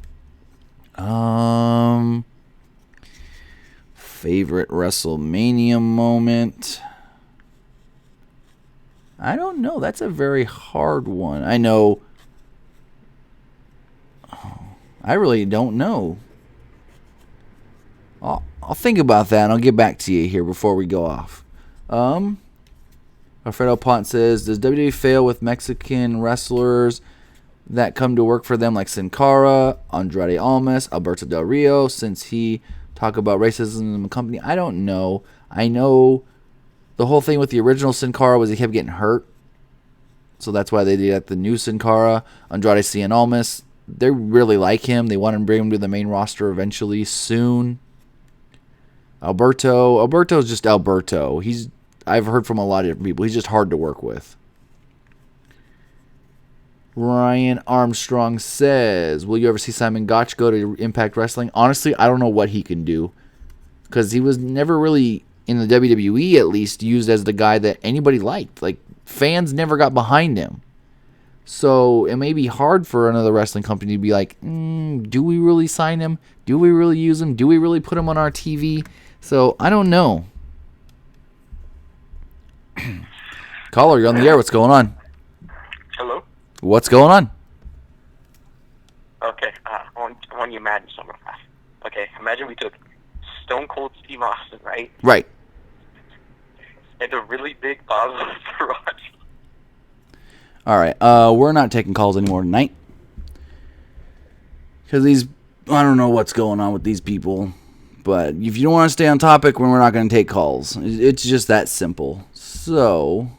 Favorite WrestleMania moment. I don't know. That's a very hard one. I know. I really don't know. I'll think about that and I'll get back to you here before we go off. Alfredo Pont says, does WWE fail with Mexican wrestlers that come to work for them like Sin Cara, Andrade Almas, Alberto Del Rio, since he talk about racism in the company? I don't know. I know the whole thing with the original Sin Cara was he kept getting hurt. So that's why they did the new Sin Cara. Andrade Cien Almas, they really like him. They want to bring him to the main roster eventually soon. Alberto's just Alberto. I've heard from a lot of different people. He's just hard to work with. Ryan Armstrong says, will you ever see Simon Gotch go to Impact Wrestling? Honestly, I don't know what he can do. Because he was never really, in the WWE at least, used as the guy that anybody liked. Like, fans never got behind him. So it may be hard for another wrestling company to be like, do we really sign him? Do we really use him? Do we really put him on our TV? So I don't know. Caller, you're on the air. What's going on? Hello? What's going on? Okay, I want you to imagine something. Okay, imagine we took Stone Cold Steve Austin, right? Right. And a really big bottle of Sriracha. All right, we're not taking calls anymore tonight. Because I don't know what's going on with these people. But if you don't want to stay on topic, we're not going to take calls. It's just that simple. So,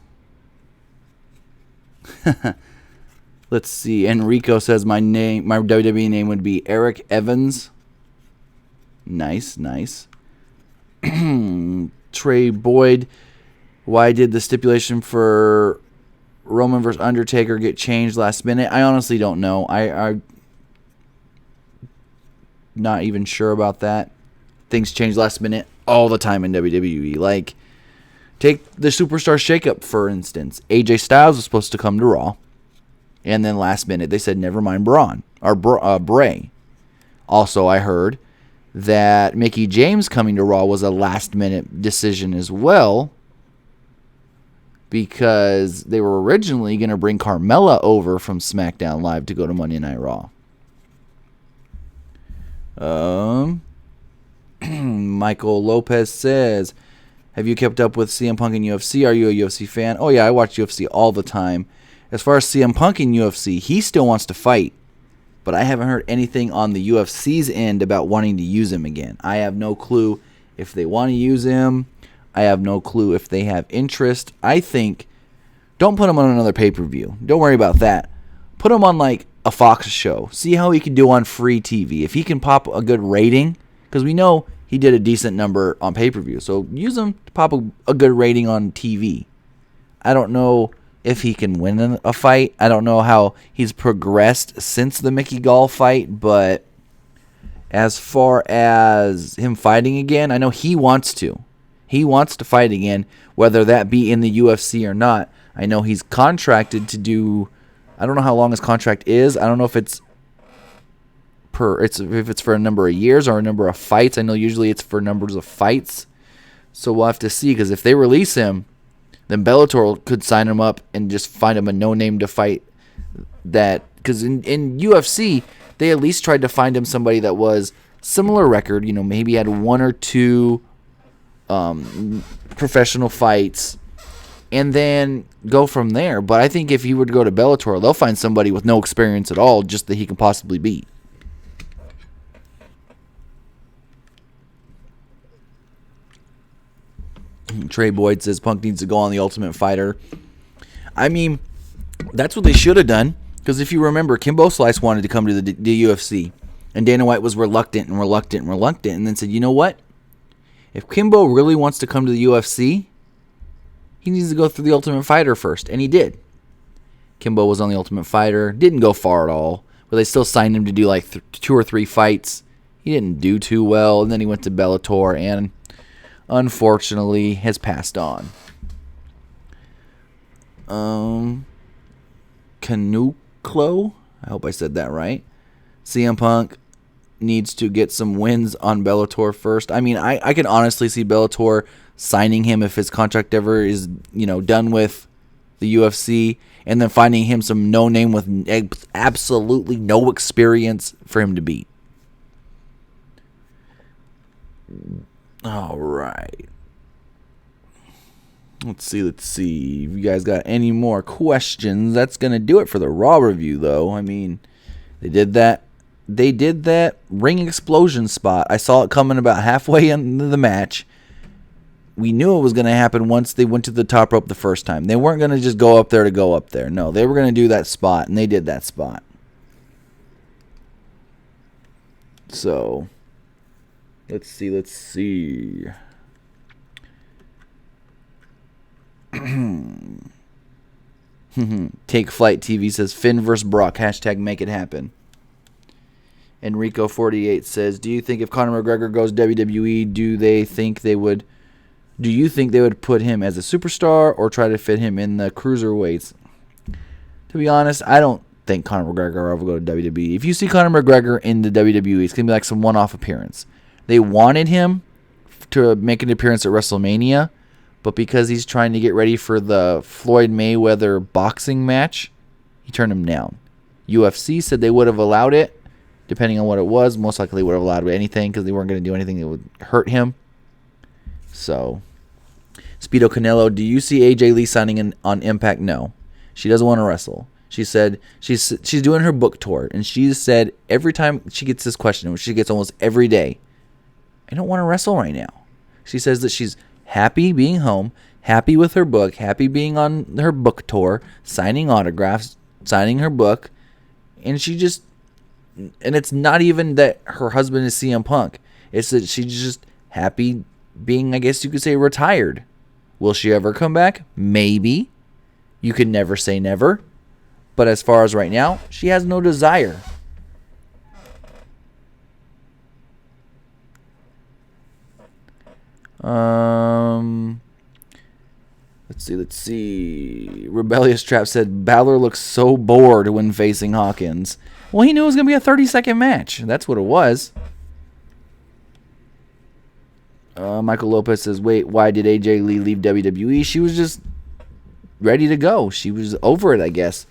let's see. Enrico says my WWE name would be Eric Evans. Nice. Trey Boyd, why did the stipulation for Roman vs. Undertaker get changed last minute? I honestly don't know. I'm not even sure about that. Things change last minute all the time in WWE. Like, take the Superstar Shakeup, for instance. AJ Styles was supposed to come to Raw. And then last minute, they said, never mind Bray. Also, I heard that Mickie James coming to Raw was a last-minute decision as well, because they were originally going to bring Carmella over from SmackDown Live to go to Monday Night Raw. Michael Lopez says, have you kept up with CM Punk in UFC? Are you a UFC fan? Oh, yeah, I watch UFC all the time. As far as CM Punk in UFC, he still wants to fight, but I haven't heard anything on the UFC's end about wanting to use him again. I have no clue if they want to use him. I have no clue if they have interest. I think, don't put him on another pay-per-view. Don't worry about that. Put him on like a Fox show. See how he can do on free TV. If he can pop a good rating, because we know he did a decent number on pay-per-view. So use him to pop a good rating on TV. I don't know if he can win a fight. I don't know how he's progressed since the Mickey Gall fight, but as far as him fighting again, I know he wants to. He wants to fight again, whether that be in the UFC or not. I know he's contracted to do, I don't know how long his contract is. I don't know if it's if it's for a number of years or a number of fights. I know usually it's for numbers of fights. So we'll have to see, because if they release him, then Bellator could sign him up and just find him a no-name to fight. That, because in UFC, they at least tried to find him somebody that was similar record, maybe had 1 or 2 professional fights, and then go from there. But I think if he were to go to Bellator, they'll find somebody with no experience at all, just that he can possibly beat. Trey Boyd says Punk needs to go on the Ultimate Fighter. I mean, that's what they should have done, because if you remember, Kimbo Slice wanted to come to the UFC, and Dana White was reluctant, and then said, you know what? If Kimbo really wants to come to the UFC, he needs to go through the Ultimate Fighter first, and he did. Kimbo was on the Ultimate Fighter, didn't go far at all, but they still signed him to do like 2 or 3 fights. He didn't do too well, and then he went to Bellator, and unfortunately has passed on. Canuclo, I hope I said that right. CM Punk needs to get some wins on Bellator first. I mean, I can honestly see Bellator signing him if his contract ever is, done with the UFC, and then finding him some no-name with absolutely no experience for him to beat. All right. Let's see. If you guys got any more questions, that's going to do it for the Raw review, though. I mean, they did that ring explosion spot. I saw it coming about halfway into the match. We knew it was going to happen once they went to the top rope the first time. They weren't going to just go up there to go up there. No, they were going to do that spot, and they did that spot. So, let's see. Take Flight TV says Finn vs. Brock. # make it happen. Enrico48 says, do you think if Conor McGregor goes WWE, do you think they would put him as a superstar or try to fit him in the cruiserweights? To be honest, I don't think Conor McGregor will ever go to WWE. If you see Conor McGregor in the WWE, it's going to be like some one-off appearance. They wanted him to make an appearance at WrestleMania, but because he's trying to get ready for the Floyd Mayweather boxing match, he turned him down. UFC said they would have allowed it, depending on what it was. Most likely they would have allowed anything because they weren't going to do anything that would hurt him. So, Speedo Canelo, do you see AJ Lee signing on Impact? No. She doesn't want to wrestle. She said she's doing her book tour, and she said every time she gets this question, which she gets almost every day, I don't want to wrestle right now. She says that she's happy being home, happy with her book, happy being on her book tour, signing autographs, signing her book, and it's not even that her husband is CM Punk. It's that she's just happy being, I guess you could say, retired. Will she ever come back? Maybe. You can never say never. But as far as right now, she has no desire. Let's see. Rebellious Trap said Balor looks so bored when facing Hawkins. Well, he knew it was going to be a 30-second match. That's what it was. Michael Lopez says, wait, why did AJ Lee leave WWE? She was just ready to go. She was over it, I guess.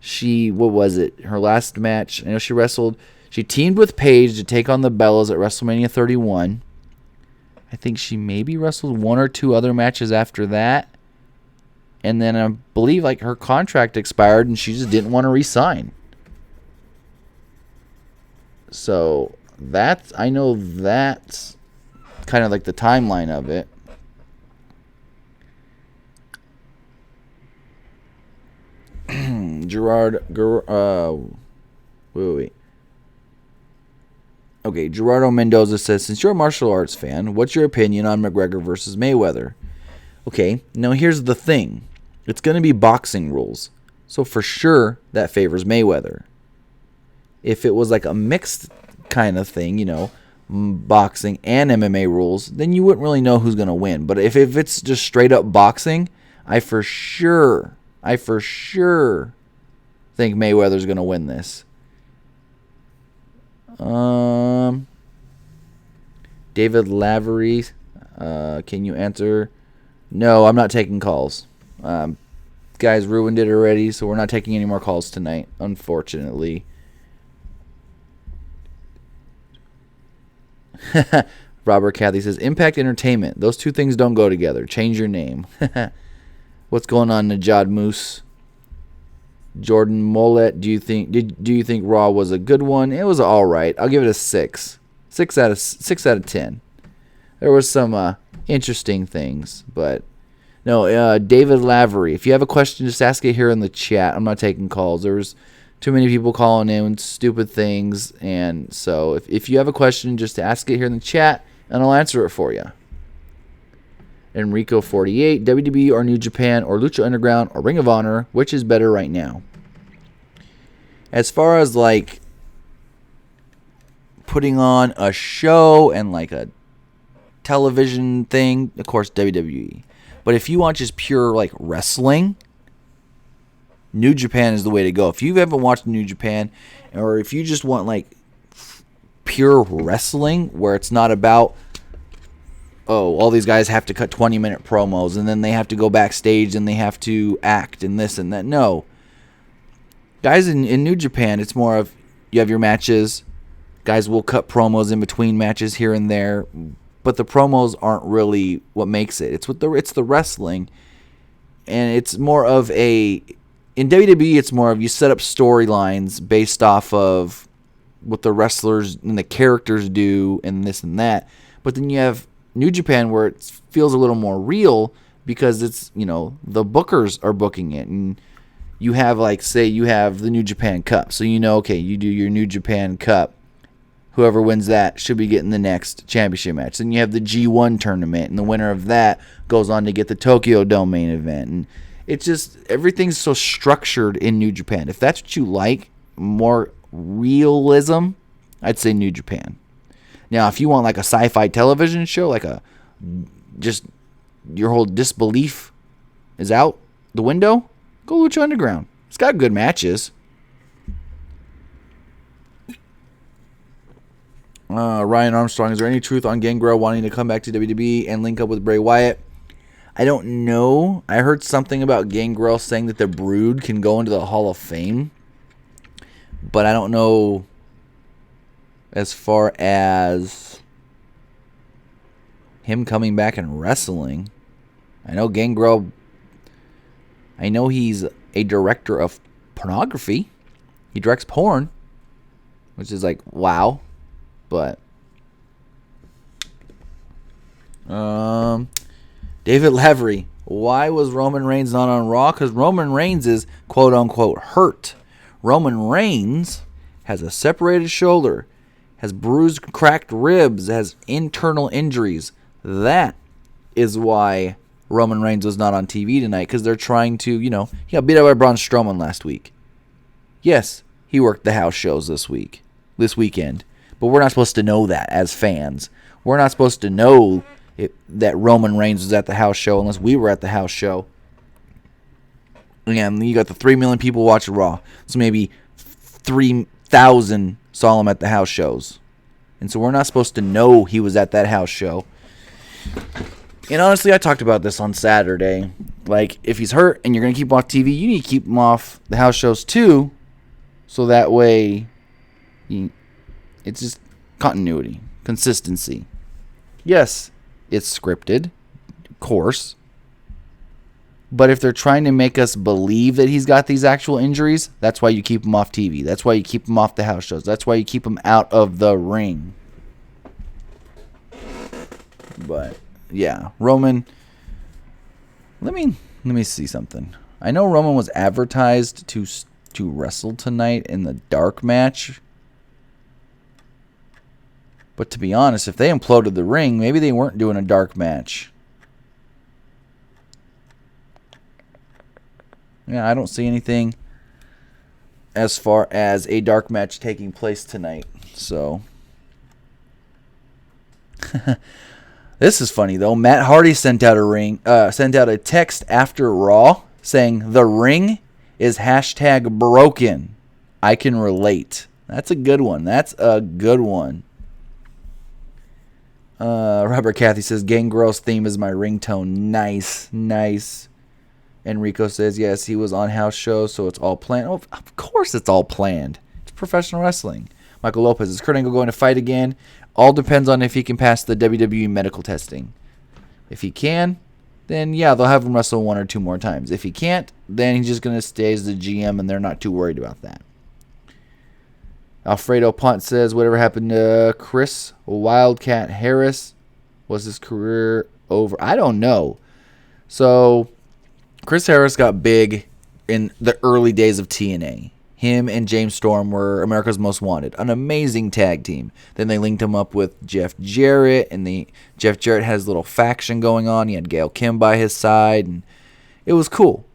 What was it? Her last match, I know she wrestled. She teamed with Paige to take on the Bellas at WrestleMania 31. I think she maybe wrestled one or two other matches after that. And then I believe like her contract expired and she just didn't want to re-sign. So I know that's kind of like the timeline of it. Wait. Okay, Gerardo Mendoza says, since you're a martial arts fan, what's your opinion on McGregor versus Mayweather? Okay, now here's the thing. It's going to be boxing rules. So for sure, that favors Mayweather. If it was like a mixed kind of thing, you know, boxing and MMA rules, then you wouldn't really know who's going to win. But if it's just straight up boxing, I for sure think Mayweather's going to win this. David Lavery, can you answer? No, I'm not taking calls. Guys ruined it already, so we're not taking any more calls tonight, unfortunately. Robert Cathy says, Impact Entertainment. Those two things don't go together. Change your name. What's going on, Najad Moose? Jordan Mollett, do you think Raw was a good one? It was all right. I'll give it a 6. 6 out of 10. There was some interesting things, but no. David Lavery, if you have a question, just ask it here in the chat. I'm not taking calls. There was too many people calling in stupid things, and so if you have a question, just ask it here in the chat, and I'll answer it for you. Enrico48, WWE or New Japan or Lucha Underground or Ring of Honor, which is better right now? As far as like putting on a show and like a television thing, of course WWE. But if you want just pure like wrestling, New Japan is the way to go. If you haven't watched New Japan, or if you just want like pure wrestling where it's not about, oh, all these guys have to cut 20-minute promos and then they have to go backstage and they have to act and this and that. No. Guys, in New Japan, it's more of you have your matches. Guys will cut promos in between matches here and there. But the promos aren't really what makes it. It's the wrestling. And it's more of a... In WWE, it's more of you set up storylines based off of what the wrestlers and the characters do and this and that. But then you have New Japan where it feels a little more real because it's, you know, the bookers are booking it. And you have, like, say you have the New Japan Cup. So you know, okay, you do your New Japan Cup. Whoever wins that should be getting the next championship match. Then you have the G1 tournament, and the winner of that goes on to get the Tokyo Dome main event. And it's just, everything's so structured in New Japan. If that's what you like, more realism, I'd say New Japan. Now, if you want like a sci-fi television show, like just your whole disbelief is out the window, go Lucha Underground. It's got good matches. Ryan Armstrong, is there any truth on Gangrel wanting to come back to WWE and link up with Bray Wyatt? I don't know. I heard something about Gangrel saying that the Brood can go into the Hall of Fame. But I don't know as far as him coming back and wrestling. I know Gangrel, I know he's a director of pornography. He directs porn, which is like, wow. But David Lavery, why was Roman Reigns not on Raw? Because Roman Reigns is quote unquote hurt. Roman Reigns has a separated shoulder, has bruised, cracked ribs, has internal injuries. That is why Roman Reigns was not on TV tonight, because they're trying to, he got beat up by Braun Strowman last week. Yes, he worked the house shows this weekend. But we're not supposed to know that as fans. We're not supposed to know that Roman Reigns was at the house show unless we were at the house show. Again, you got the 3 million people watching Raw. So maybe 3,000 saw him at the house shows. And so we're not supposed to know he was at that house show. And honestly, I talked about this on Saturday. Like, if he's hurt and you're going to keep him off TV, you need to keep him off the house shows too. So that way, it's just continuity, consistency. Yes, it's scripted, of course. But if they're trying to make us believe that he's got these actual injuries, that's why you keep him off TV. That's why you keep him off the house shows. That's why you keep him out of the ring. But yeah, Roman. Let me see something. I know Roman was advertised to wrestle tonight in the dark match. But to be honest, if they imploded the ring, maybe they weren't doing a dark match. Yeah, I don't see anything as far as a dark match taking place tonight. So this is funny though. Matt Hardy sent out a text after Raw saying the ring is #broken. I can relate. That's a good one. Robert Cathy says Gangren's theme is my ringtone. Nice. Enrico says yes, he was on house shows, so it's all planned. Oh, of course it's all planned. It's professional wrestling. Michael Lopez, is Kurt Angle going to fight again? All depends on if he can pass the WWE medical testing. If he can, then yeah, they'll have him wrestle 1 or 2 more times. If he can't, then he's just going to stay as the GM, and they're not too worried about that. Alfredo Pont says, whatever happened to Chris Wildcat Harris? Was his career over? I don't know. So Chris Harris got big in the early days of TNA. Him and James Storm were America's Most Wanted. An amazing tag team. Then they linked him up with Jeff Jarrett, and Jeff Jarrett has a little faction going on. He had Gail Kim by his side, and it was cool.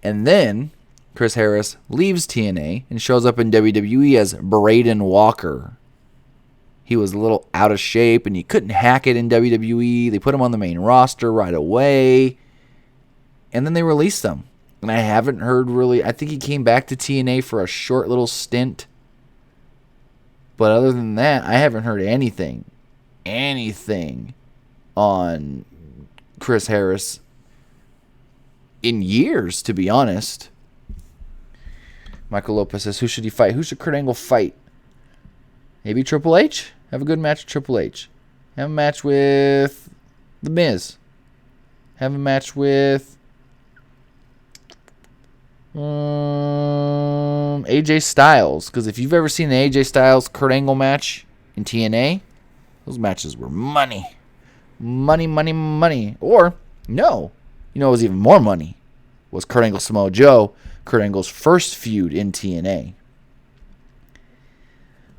And then Chris Harris leaves TNA and shows up in WWE as Braden Walker. He was a little out of shape, and you couldn't hack it in WWE. They put him on the main roster right away. And then they released him. And I haven't heard really. I think he came back to TNA for a short little stint. But other than that, I haven't heard anything on Chris Harris in years, to be honest. Michael Lopez says, who should he fight? Who should Kurt Angle fight? Maybe Triple H? Have a good match with Triple H. Have a match with The Miz. Have a match with AJ Styles, because if you've ever seen an AJ Styles Kurt Angle match in TNA, those matches were money. Or no, it was even more money. Was Kurt Angle Samoa Joe, Kurt Angle's first feud in TNA.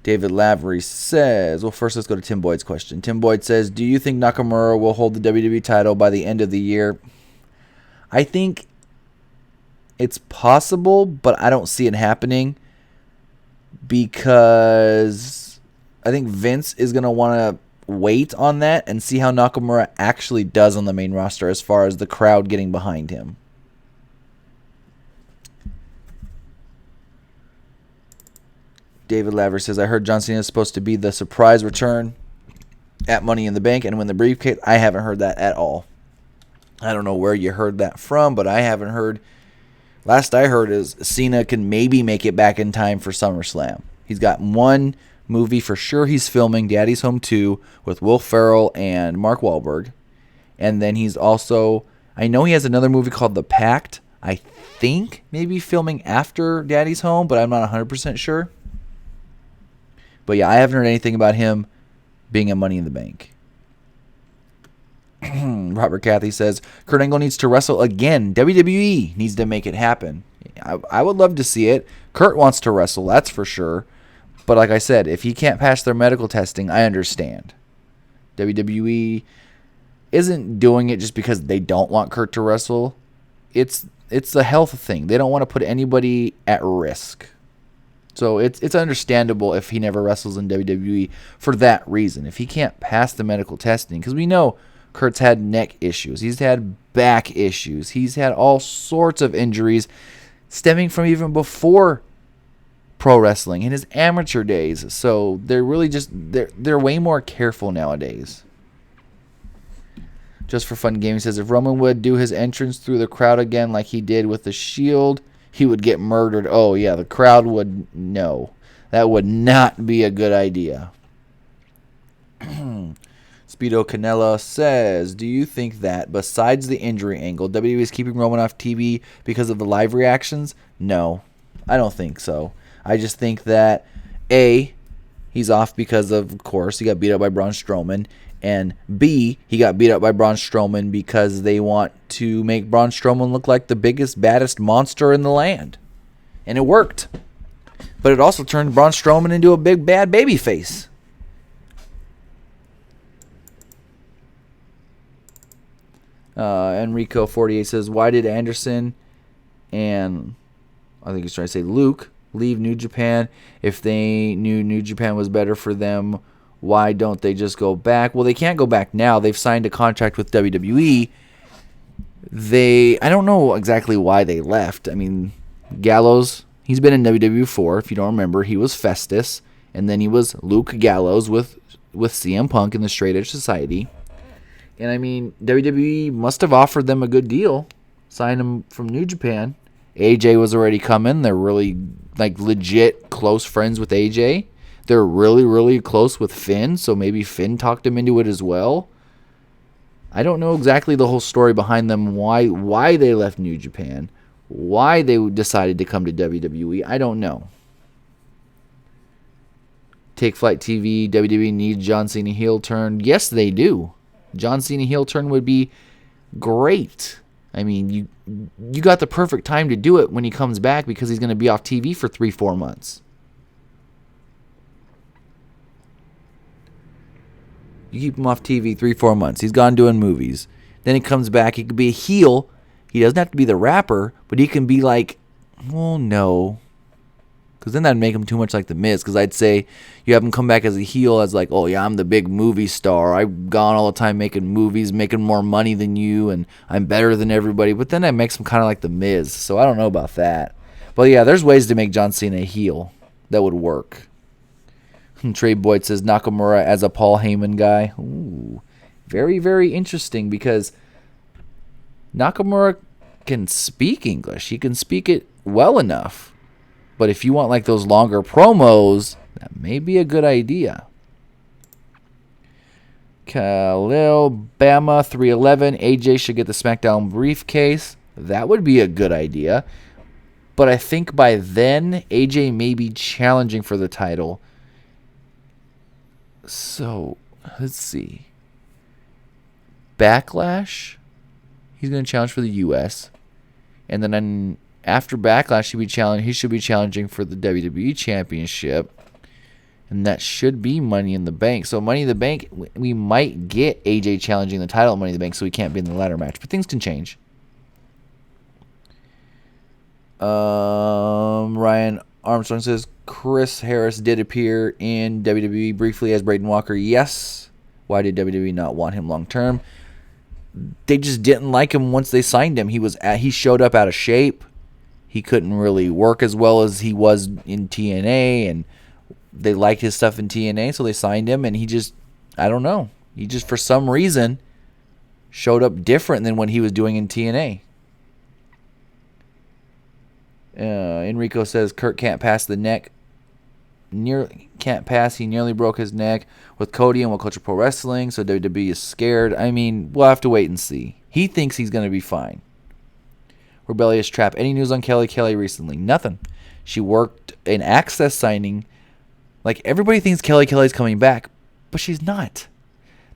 David Lavery says, well, first let's go to Tim Boyd's question. Tim Boyd says, do you think Nakamura will hold the WWE title by the end of the year? I think it's possible, but I don't see it happening because I think Vince is going to want to wait on that and see how Nakamura actually does on the main roster as far as the crowd getting behind him. David Laver says, I heard John Cena is supposed to be the surprise return at Money in the Bank and win the briefcase. I haven't heard that at all. I don't know where you heard that from, but I haven't heard. Last I heard is Cena can maybe make it back in time for SummerSlam. He's got one movie for sure he's filming, Daddy's Home 2, with Will Ferrell and Mark Wahlberg. And then he's also, I know he has another movie called The Pact. I think maybe filming after Daddy's Home, but I'm not 100% sure. But yeah, I haven't heard anything about him being a Money in the Bank. Robert Cathy says, Kurt Angle needs to wrestle again. WWE needs to make it happen. I would love to see it. Kurt wants to wrestle, that's for sure. But like I said, if he can't pass their medical testing, I understand. WWE isn't doing it just because they don't want Kurt to wrestle. It's a health thing. They don't want to put anybody at risk. So it's understandable if he never wrestles in WWE for that reason. If he can't pass the medical testing, because we know Kurt's had neck issues. He's had back issues. He's had all sorts of injuries stemming from even before pro wrestling in his amateur days. So they're really just they're way more careful nowadays. Just for fun game, he says, if Roman would do his entrance through the crowd again like he did with the Shield, he would get murdered. Oh, yeah, the crowd would... No. That would not be a good idea. Speedo Canella says, do you think that, besides the injury angle, WWE is keeping Roman off TV because of the live reactions? No, I don't think so. I just think that, A, he's off because of course, he got beat up by Braun Strowman, and B, he got beat up by Braun Strowman because they want to make Braun Strowman look like the biggest, baddest monster in the land. And it worked. But it also turned Braun Strowman into a big, bad baby face. Enrico48 says, why did Anderson and I think he's trying to say Luke leave New Japan? If they knew New Japan was better for them, why don't they just go back? Well, they can't go back now. They've signed a contract with WWE. I don't know exactly why they left. I mean, Gallows, he's been in WWE before. If you don't remember, he was Festus, and then he was Luke Gallows with CM Punk in the Straight Edge Society. And I mean, WWE must have offered them a good deal. Signed him from New Japan. AJ was already coming. They're really, like, legit close friends with AJ. They're really, really close with Finn, so maybe Finn talked him into it as well. I don't know exactly the whole story behind them, why they left New Japan, why they decided to come to WWE. I don't know. Take Flight TV, WWE needs John Cena heel turn. Yes, they do. John Cena heel turn would be great. I mean, you got the perfect time to do it when he comes back because he's going to be off TV for 3-4 months. You keep him off TV 3-4 months. He's gone doing movies. Then he comes back. He could be a heel. He doesn't have to be the rapper, but he can be like, well, no. Because then that'd make him too much like The Miz. Because I'd say you have him come back as a heel as like, oh, yeah, I'm the big movie star. I've gone all the time making movies, making more money than you, and I'm better than everybody. But then that makes him kind of like The Miz. So I don't know about that. But yeah, there's ways to make John Cena a heel that would work. Trey Boyd says Nakamura as a Paul Heyman guy. Ooh, very, very interesting because Nakamura can speak English. He can speak it well enough. But if you want like those longer promos, that may be a good idea. Khalil Bama 311. AJ should get the SmackDown briefcase. That would be a good idea. But I think by then, AJ may be challenging for the title. So, let's see. Backlash, he's going to challenge for the U.S. And then after Backlash, he should be challenging for the WWE Championship. And that should be Money in the Bank. So Money in the Bank, we might get AJ challenging the title of Money in the Bank, so he can't be in the ladder match. But things can change. Ryan Armstrong says Chris Harris did appear in WWE briefly as Braden Walker. Yes. Why did WWE not want him long term? They just didn't like him once they signed him. He showed up out of shape. He couldn't really work as well as he was in TNA, and they liked his stuff in TNA, so they signed him, and I don't know. He just, for some reason, showed up different than what he was doing in TNA. Enrico says Kurt can't pass the neck. Can't pass. He nearly broke his neck with Cody and What Culture Pro Wrestling, so WWE is scared. I mean, we'll have to wait and see. He thinks he's going to be fine. Rebellious Trap. Any news on Kelly recently? Nothing. She worked an Access signing. Like, everybody thinks Kelly's coming back, but she's not.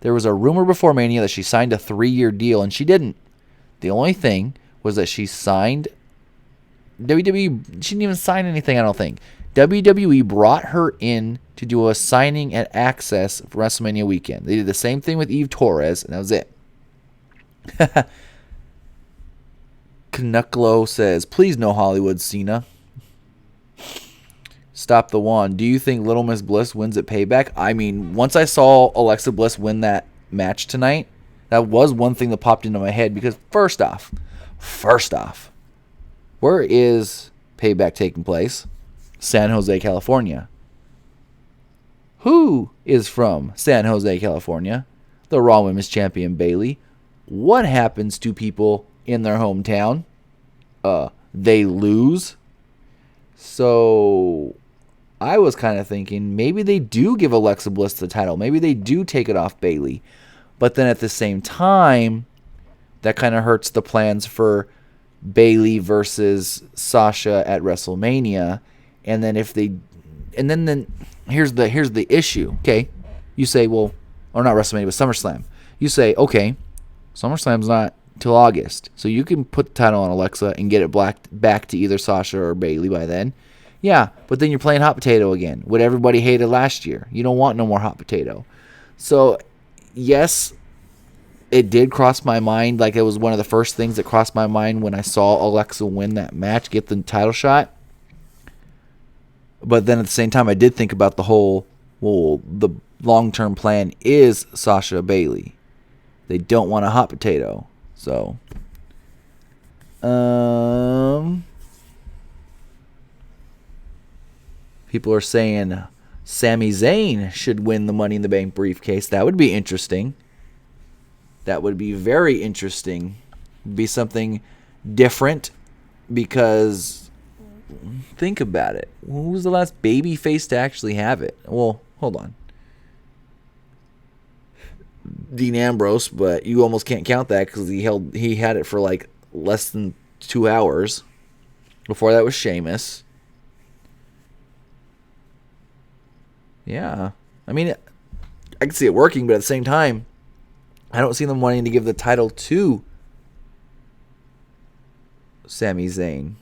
There was a rumor before Mania that she signed a 3-year deal, and she didn't. The only thing was that she signed... WWE, she didn't even sign anything, I don't think. WWE brought her in to do a signing at Access for WrestleMania weekend. They did the same thing with Eve Torres, and that was it. Canucklo says, please no Hollywood Cena. Stop the Wand. Do you think Little Miss Bliss wins at Payback? I mean, once I saw Alexa Bliss win that match tonight, that was one thing that popped into my head because first off, where is Payback taking place? San Jose, California. Who is from San Jose, California? The Raw Women's Champion Bayley. what happens to people in their hometown? They lose. So I was kind of thinking maybe they do give Alexa Bliss the title. Maybe they do take it off Bayley. But then at the same time, that kind of hurts the plans for Bayley versus Sasha at WrestleMania. And then then here's the issue. Okay, you say, well, or not WrestleMania, but SummerSlam. You say, okay, SummerSlam's not till August, so you can put the title on Alexa and get it back to either Sasha or Bayley by then. Yeah, but then you're playing hot potato again, what everybody hated last year. You don't want no more hot potato. So, yes, it did cross my mind. Like, it was one of the first things that crossed my mind when I saw Alexa win that match, get the title shot. But then at the same time, I did think about the whole, well, the long-term plan is Sasha Bayley. They don't want a hot potato. So, people are saying Sami Zayn should win the Money in the Bank briefcase. That would be interesting. That would be very interesting. Be something different, because think about it. Who was the last baby face to actually have it? Well, hold on. Dean Ambrose, but you almost can't count that because he had it for like less than 2 hours. Before that was Sheamus. Yeah, I mean, I can see it working, but at the same time, I don't see them wanting to give the title to Sami Zayn.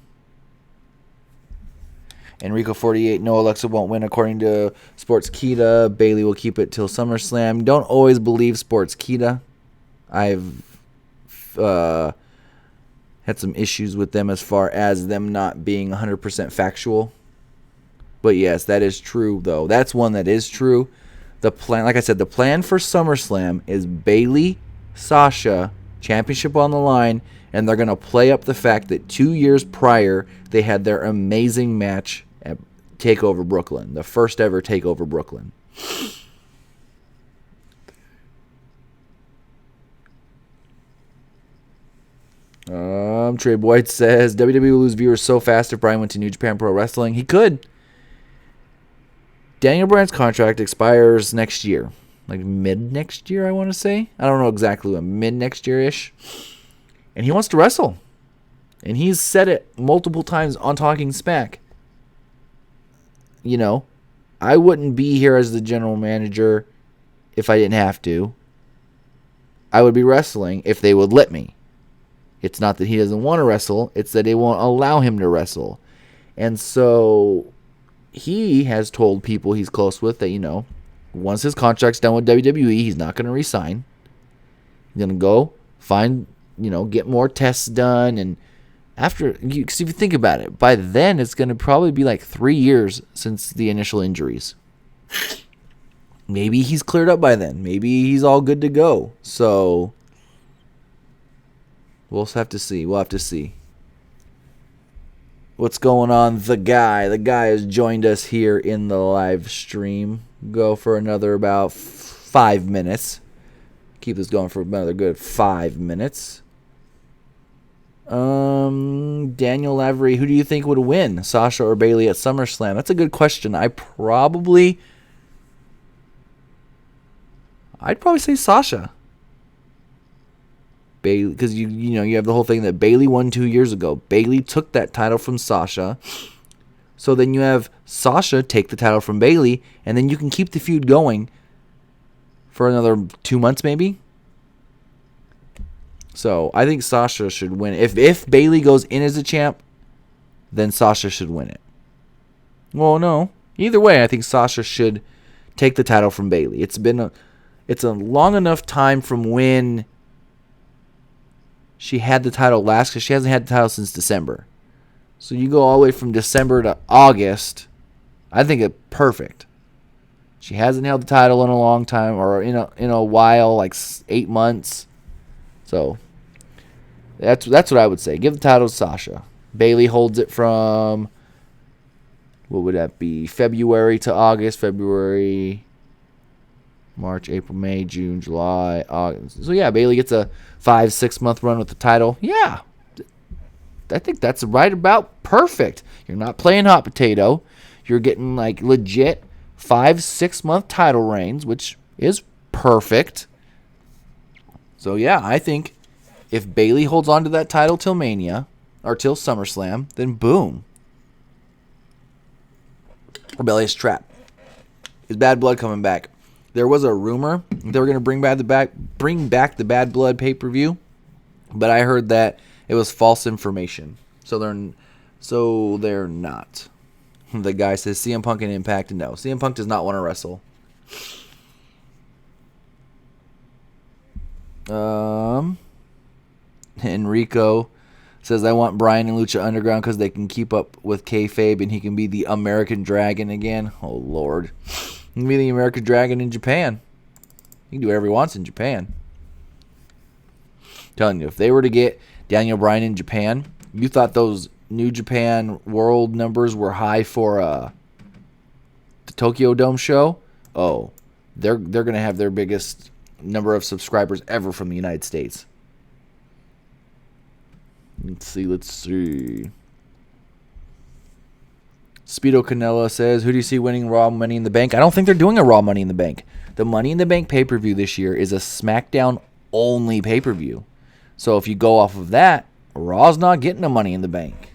Enrico48, no, Alexa won't win according to Sportskeeda. Bayley will keep it till SummerSlam. Don't always believe Sportskeeda. I've had some issues with them as far as them not being 100% factual. But yes, that is true, though. That's one that is true. The plan, like I said, the plan for SummerSlam is Bayley, Sasha, championship on the line, and they're going to play up the fact that 2 years prior, they had their amazing match at TakeOver Brooklyn, the first ever TakeOver Brooklyn. Trey Boyd says, WWE will lose viewers so fast if Bryan went to New Japan Pro Wrestling. He could. Daniel Bryan's contract expires next year. Like mid next year, I want to say. I don't know exactly when. Mid next year-ish. And he wants to wrestle. And he's said it multiple times on Talking Smack. You know, I wouldn't be here as the general manager if I didn't have to. I would be wrestling if they would let me. It's not that he doesn't want to wrestle. It's that they won't allow him to wrestle. And so he has told people he's close with that, you know, once his contract's done with WWE, he's not going to resign. He's going to go find, you know, get more tests done. And after, because if you think about it, by then it's going to probably be like 3 years since the initial injuries. Maybe he's cleared up by then. Maybe he's all good to go. So we'll have to see. We'll have to see. What's going on? The guy has joined us here in the live stream. Go for another about 5 minutes. Keep this going for another good 5 minutes. Daniel Lavery, who do you think would win, Sasha or Bayley at SummerSlam? That's a good question. I'd probably say Sasha. Bayley, because you know you have the whole thing that Bayley won 2 years ago. Bayley took that title from Sasha. So then you have Sasha take the title from Bayley, and then you can keep the feud going for another 2 months maybe. So I think Sasha should win. If Bayley goes in as a champ, then Sasha should win it. Well, no. Either way, I think Sasha should take the title from Bayley. It's a long enough time from when she had the title last, because she hasn't had the title since December. So you go all the way from December to August. I think it's perfect. She hasn't held the title in a long time, or in a while, like 8 months. So that's what I would say. Give the title to Sasha. Bayley holds it from, what would that be? February to August. February, March, April, May, June, July, August. So, yeah, Bayley gets a 5-6 month run with the title. Yeah. I think that's right about perfect. You're not playing hot potato. You're getting, like, legit 5-6 month title reigns, which is perfect. So, yeah, I think if Bayley holds on to that title till Mania, or till SummerSlam, then boom. Rebellious Trap. Is Bad Blood coming back? There was a rumor they were going to bring back the Bad Blood pay-per-view, but I heard that it was false information. So they're not. The guy says CM Punk and Impact. No, CM Punk does not want to wrestle. Enrico says, I want Bryan and Lucha Underground because they can keep up with kayfabe and he can be the American Dragon again. Oh, Lord. He can be the American Dragon in Japan. He can do whatever he wants in Japan. I'm telling you, if they were to get Daniel Bryan in Japan, you thought those New Japan World numbers were high for the Tokyo Dome show? Oh, they're going to have their biggest number of subscribers ever from the United States. Let's see. Speedo Canella says, who do you see winning Raw Money in the Bank? I don't think they're doing a Raw Money in the Bank. The Money in the Bank pay-per-view this year is a SmackDown-only pay-per-view. So if you go off of that, Raw's not getting a Money in the Bank.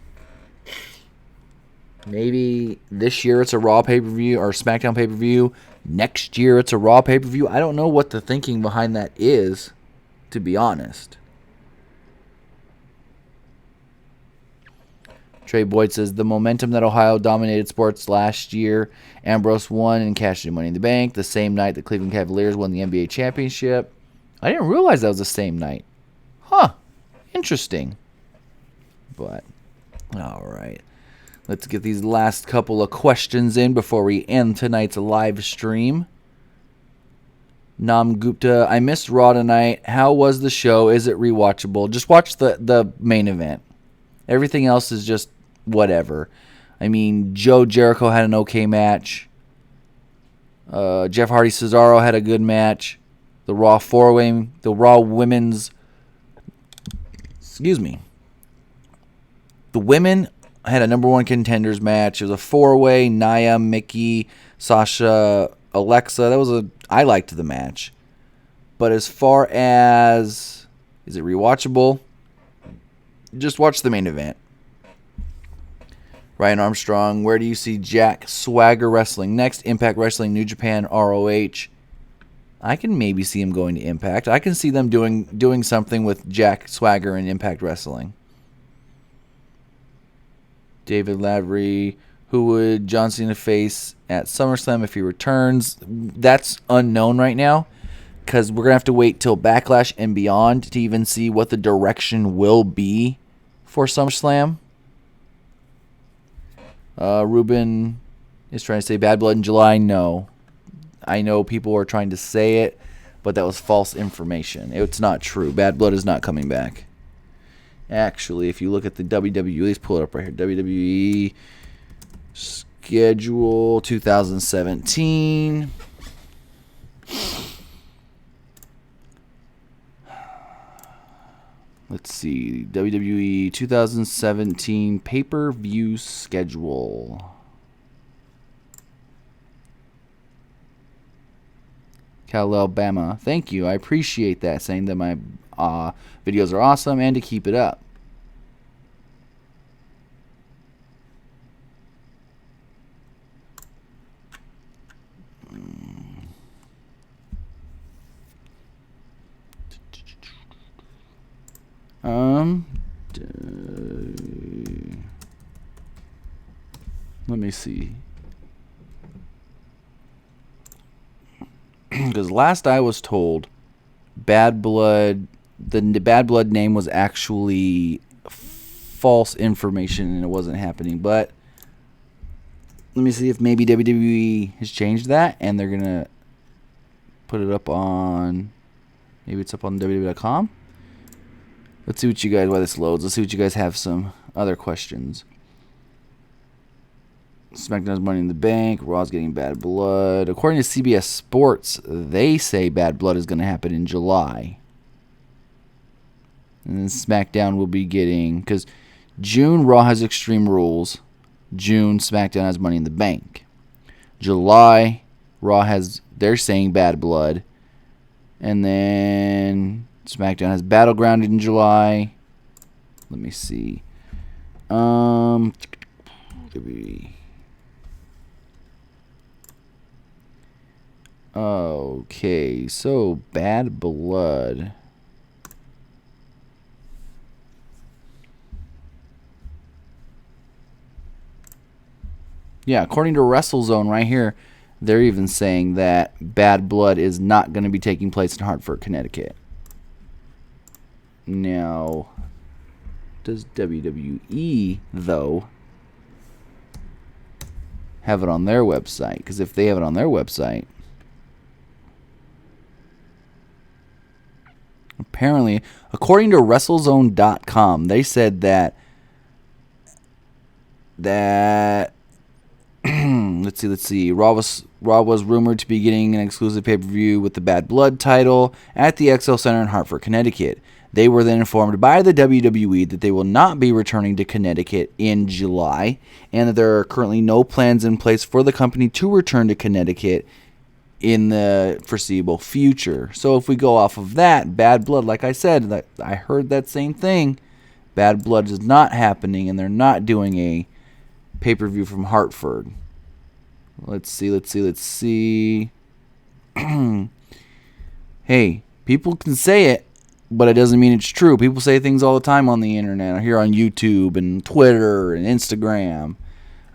Maybe this year it's a Raw pay-per-view or SmackDown pay-per-view. Next year it's a Raw pay-per-view. I don't know what the thinking behind that is, to be honest. Trey Boyd says, the momentum that Ohio dominated sports last year, Ambrose won and cashed in Money in the Bank the same night the Cleveland Cavaliers won the NBA championship. I didn't realize that was the same night. Huh. Interesting. But, all right. Let's get these last couple of questions in before we end tonight's live stream. Nam Gupta, I missed Raw tonight. How was the show? Is it rewatchable? Just watch the main event. Everything else is just whatever. I mean, Jericho had an okay match. Jeff Hardy Cesaro had a good match. The Raw women's. Excuse me. The women had a number one contenders match. It was a 4-way. Nia, Mickey, Sasha, Alexa. I liked the match. But as far as, is it rewatchable? Just watch the main event. Ryan Armstrong, where do you see Jack Swagger wrestling next? Impact Wrestling, New Japan, ROH. I can maybe see him going to Impact. I can see them doing something with Jack Swagger in Impact Wrestling. David Lavery, who would John Cena face at SummerSlam if he returns? That's unknown right now because we're going to have to wait till Backlash and beyond to even see what the direction will be for SummerSlam. Ruben is trying to say Bad Blood in July. No. I know people are trying to say it, but that was false information. It's not true. Bad Blood is not coming back. Actually, if you look at the WWE, let's pull it up right here. WWE schedule 2017. Let's see. WWE 2017 pay-per-view schedule. Cal, Alabama. Thank you. I appreciate that, saying that my videos are awesome and to keep it up. Let me see. Because last I was told, Bad Blood, the Bad Blood name was actually false information and it wasn't happening. But let me see if maybe WWE has changed that and they're going to put it up on, maybe it's up on WWE.com. Let's see what you guys, while this loads, let's see what you guys have some other questions. SmackDown's Money in the Bank. Raw's getting Bad Blood. According to CBS Sports, they say Bad Blood is going to happen in July. And then SmackDown will be getting... Because June, Raw has Extreme Rules. June, SmackDown has Money in the Bank. July, Raw has... They're saying Bad Blood. And then SmackDown has Battleground in July. Let me see. Okay, so Bad Blood. Yeah, according to WrestleZone right here, they're even saying that Bad Blood is not going to be taking place in Hartford, Connecticut. Now, does WWE, though, have it on their website? Because if they have it on their website, apparently, according to WrestleZone.com, they said that let's see. Raw was rumored to be getting an exclusive pay-per-view with the Bad Blood title at the XL Center in Hartford, Connecticut. They were then informed by the WWE that they will not be returning to Connecticut in July, and that there are currently no plans in place for the company to return to Connecticut in the foreseeable future. So if we go off of that, Bad Blood, like I said, I heard that same thing. Bad Blood is not happening, and they're not doing a pay-per-view from Hartford. Let's see. Hey, people can say it, but it doesn't mean it's true. People say things all the time on the internet, or here on YouTube and Twitter and Instagram.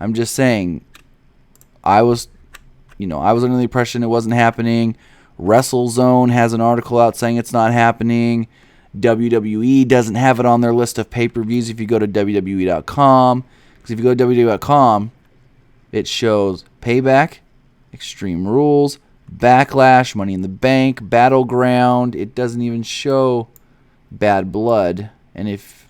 I'm just saying, I was under the impression it wasn't happening. WrestleZone has an article out saying it's not happening. WWE doesn't have it on their list of pay-per-views if you go to WWE.com. Because if you go to WWE.com, it shows Payback, Extreme Rules, Backlash, Money in the Bank, Battleground. It doesn't even show Bad Blood. And if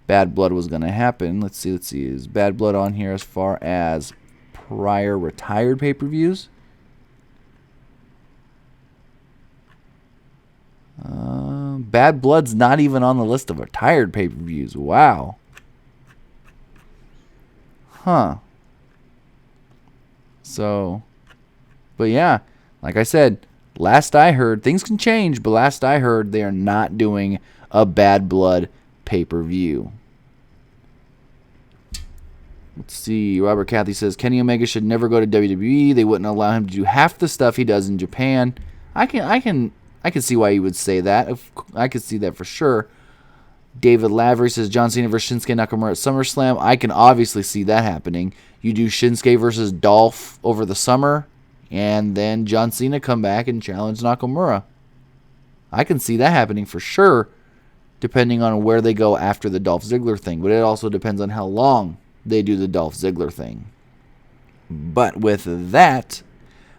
Bad Blood was going to happen, let's see. Is Bad Blood on here as far as prior retired pay-per-views? Bad Blood's not even on the list of retired pay-per-views. Wow. Huh. So, but yeah, like I said, last I heard, things can change, but last I heard, they are not doing a Bad Blood pay-per-view. Let's see. Robert Cathy says Kenny Omega should never go to WWE. They wouldn't allow him to do half the stuff he does in Japan. I can see why you would say that. I could see that for sure. David Lavery says John Cena versus Shinsuke Nakamura at SummerSlam. I can obviously see that happening. You do Shinsuke versus Dolph over the summer, and then John Cena come back and challenge Nakamura. I can see that happening for sure, depending on where they go after the Dolph Ziggler thing. But it also depends on how long they do the Dolph Ziggler thing. But with that,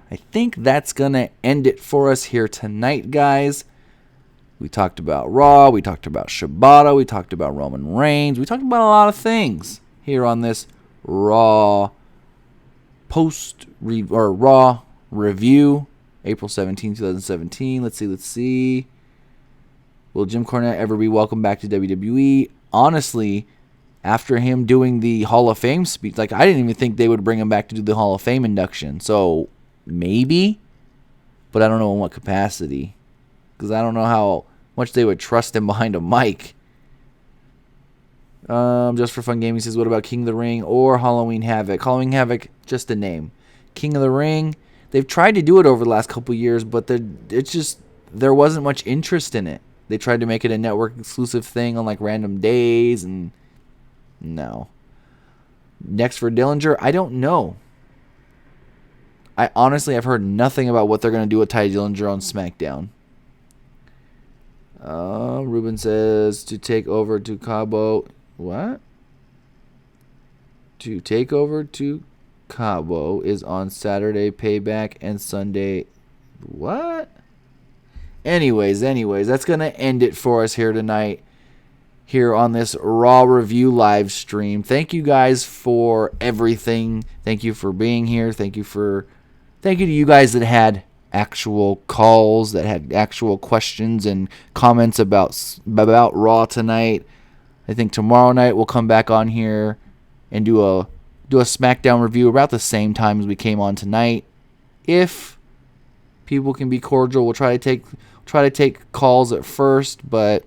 I think that's going to end it for us here tonight, guys. We talked about Raw, we talked about Shibata, we talked about Roman Reigns, we talked about a lot of things here on this Raw Raw review, April 17, 2017. Let's see. Will Jim Cornette ever be welcomed back to WWE? Honestly, after him doing the Hall of Fame speech, I didn't even think they would bring him back to do the Hall of Fame induction. So, maybe, but I don't know in what capacity. Because I don't know how much they would trust him behind a mic. Just for Fun Gaming says, what about King of the Ring or Halloween Havoc? Halloween Havoc, just a name. King of the Ring, they've tried to do it over the last couple years, but there wasn't much interest in it. They tried to make it a network exclusive thing on random days, and no. Next for Dillinger, I don't know. I've heard nothing about what they're going to do with Ty Dillinger on SmackDown. Ruben says to take over to Cabo. What? To take over to Cabo is on Saturday, Payback, and Sunday. What? Anyways, that's going to end it for us here tonight. here on this Raw review live stream. Thank you guys for everything. Thank you for being here. Thank you to you guys that had actual calls, that had actual questions and comments about Raw tonight. I think tomorrow night we'll come back on here and do a SmackDown review about the same time as we came on tonight. If people can be cordial, we'll try to take calls at first, but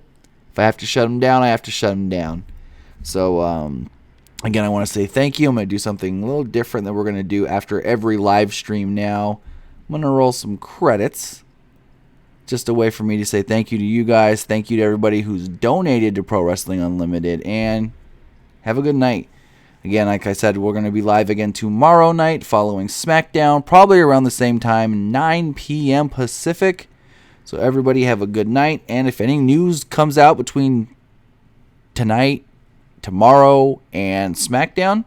if I have to shut them down, I have to shut them down. So, again, I want to say thank you. I'm going to do something a little different that we're going to do after every live stream now. I'm going to roll some credits. Just a way for me to say thank you to you guys. Thank you to everybody who's donated to Pro Wrestling Unlimited. And have a good night. Again, like I said, we're going to be live again tomorrow night following SmackDown, probably around the same time, 9 p.m. Pacific. So everybody have a good night. And if any news comes out between tonight, tomorrow, and SmackDown,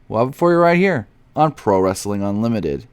we'll have it for you right here on Pro Wrestling Unlimited.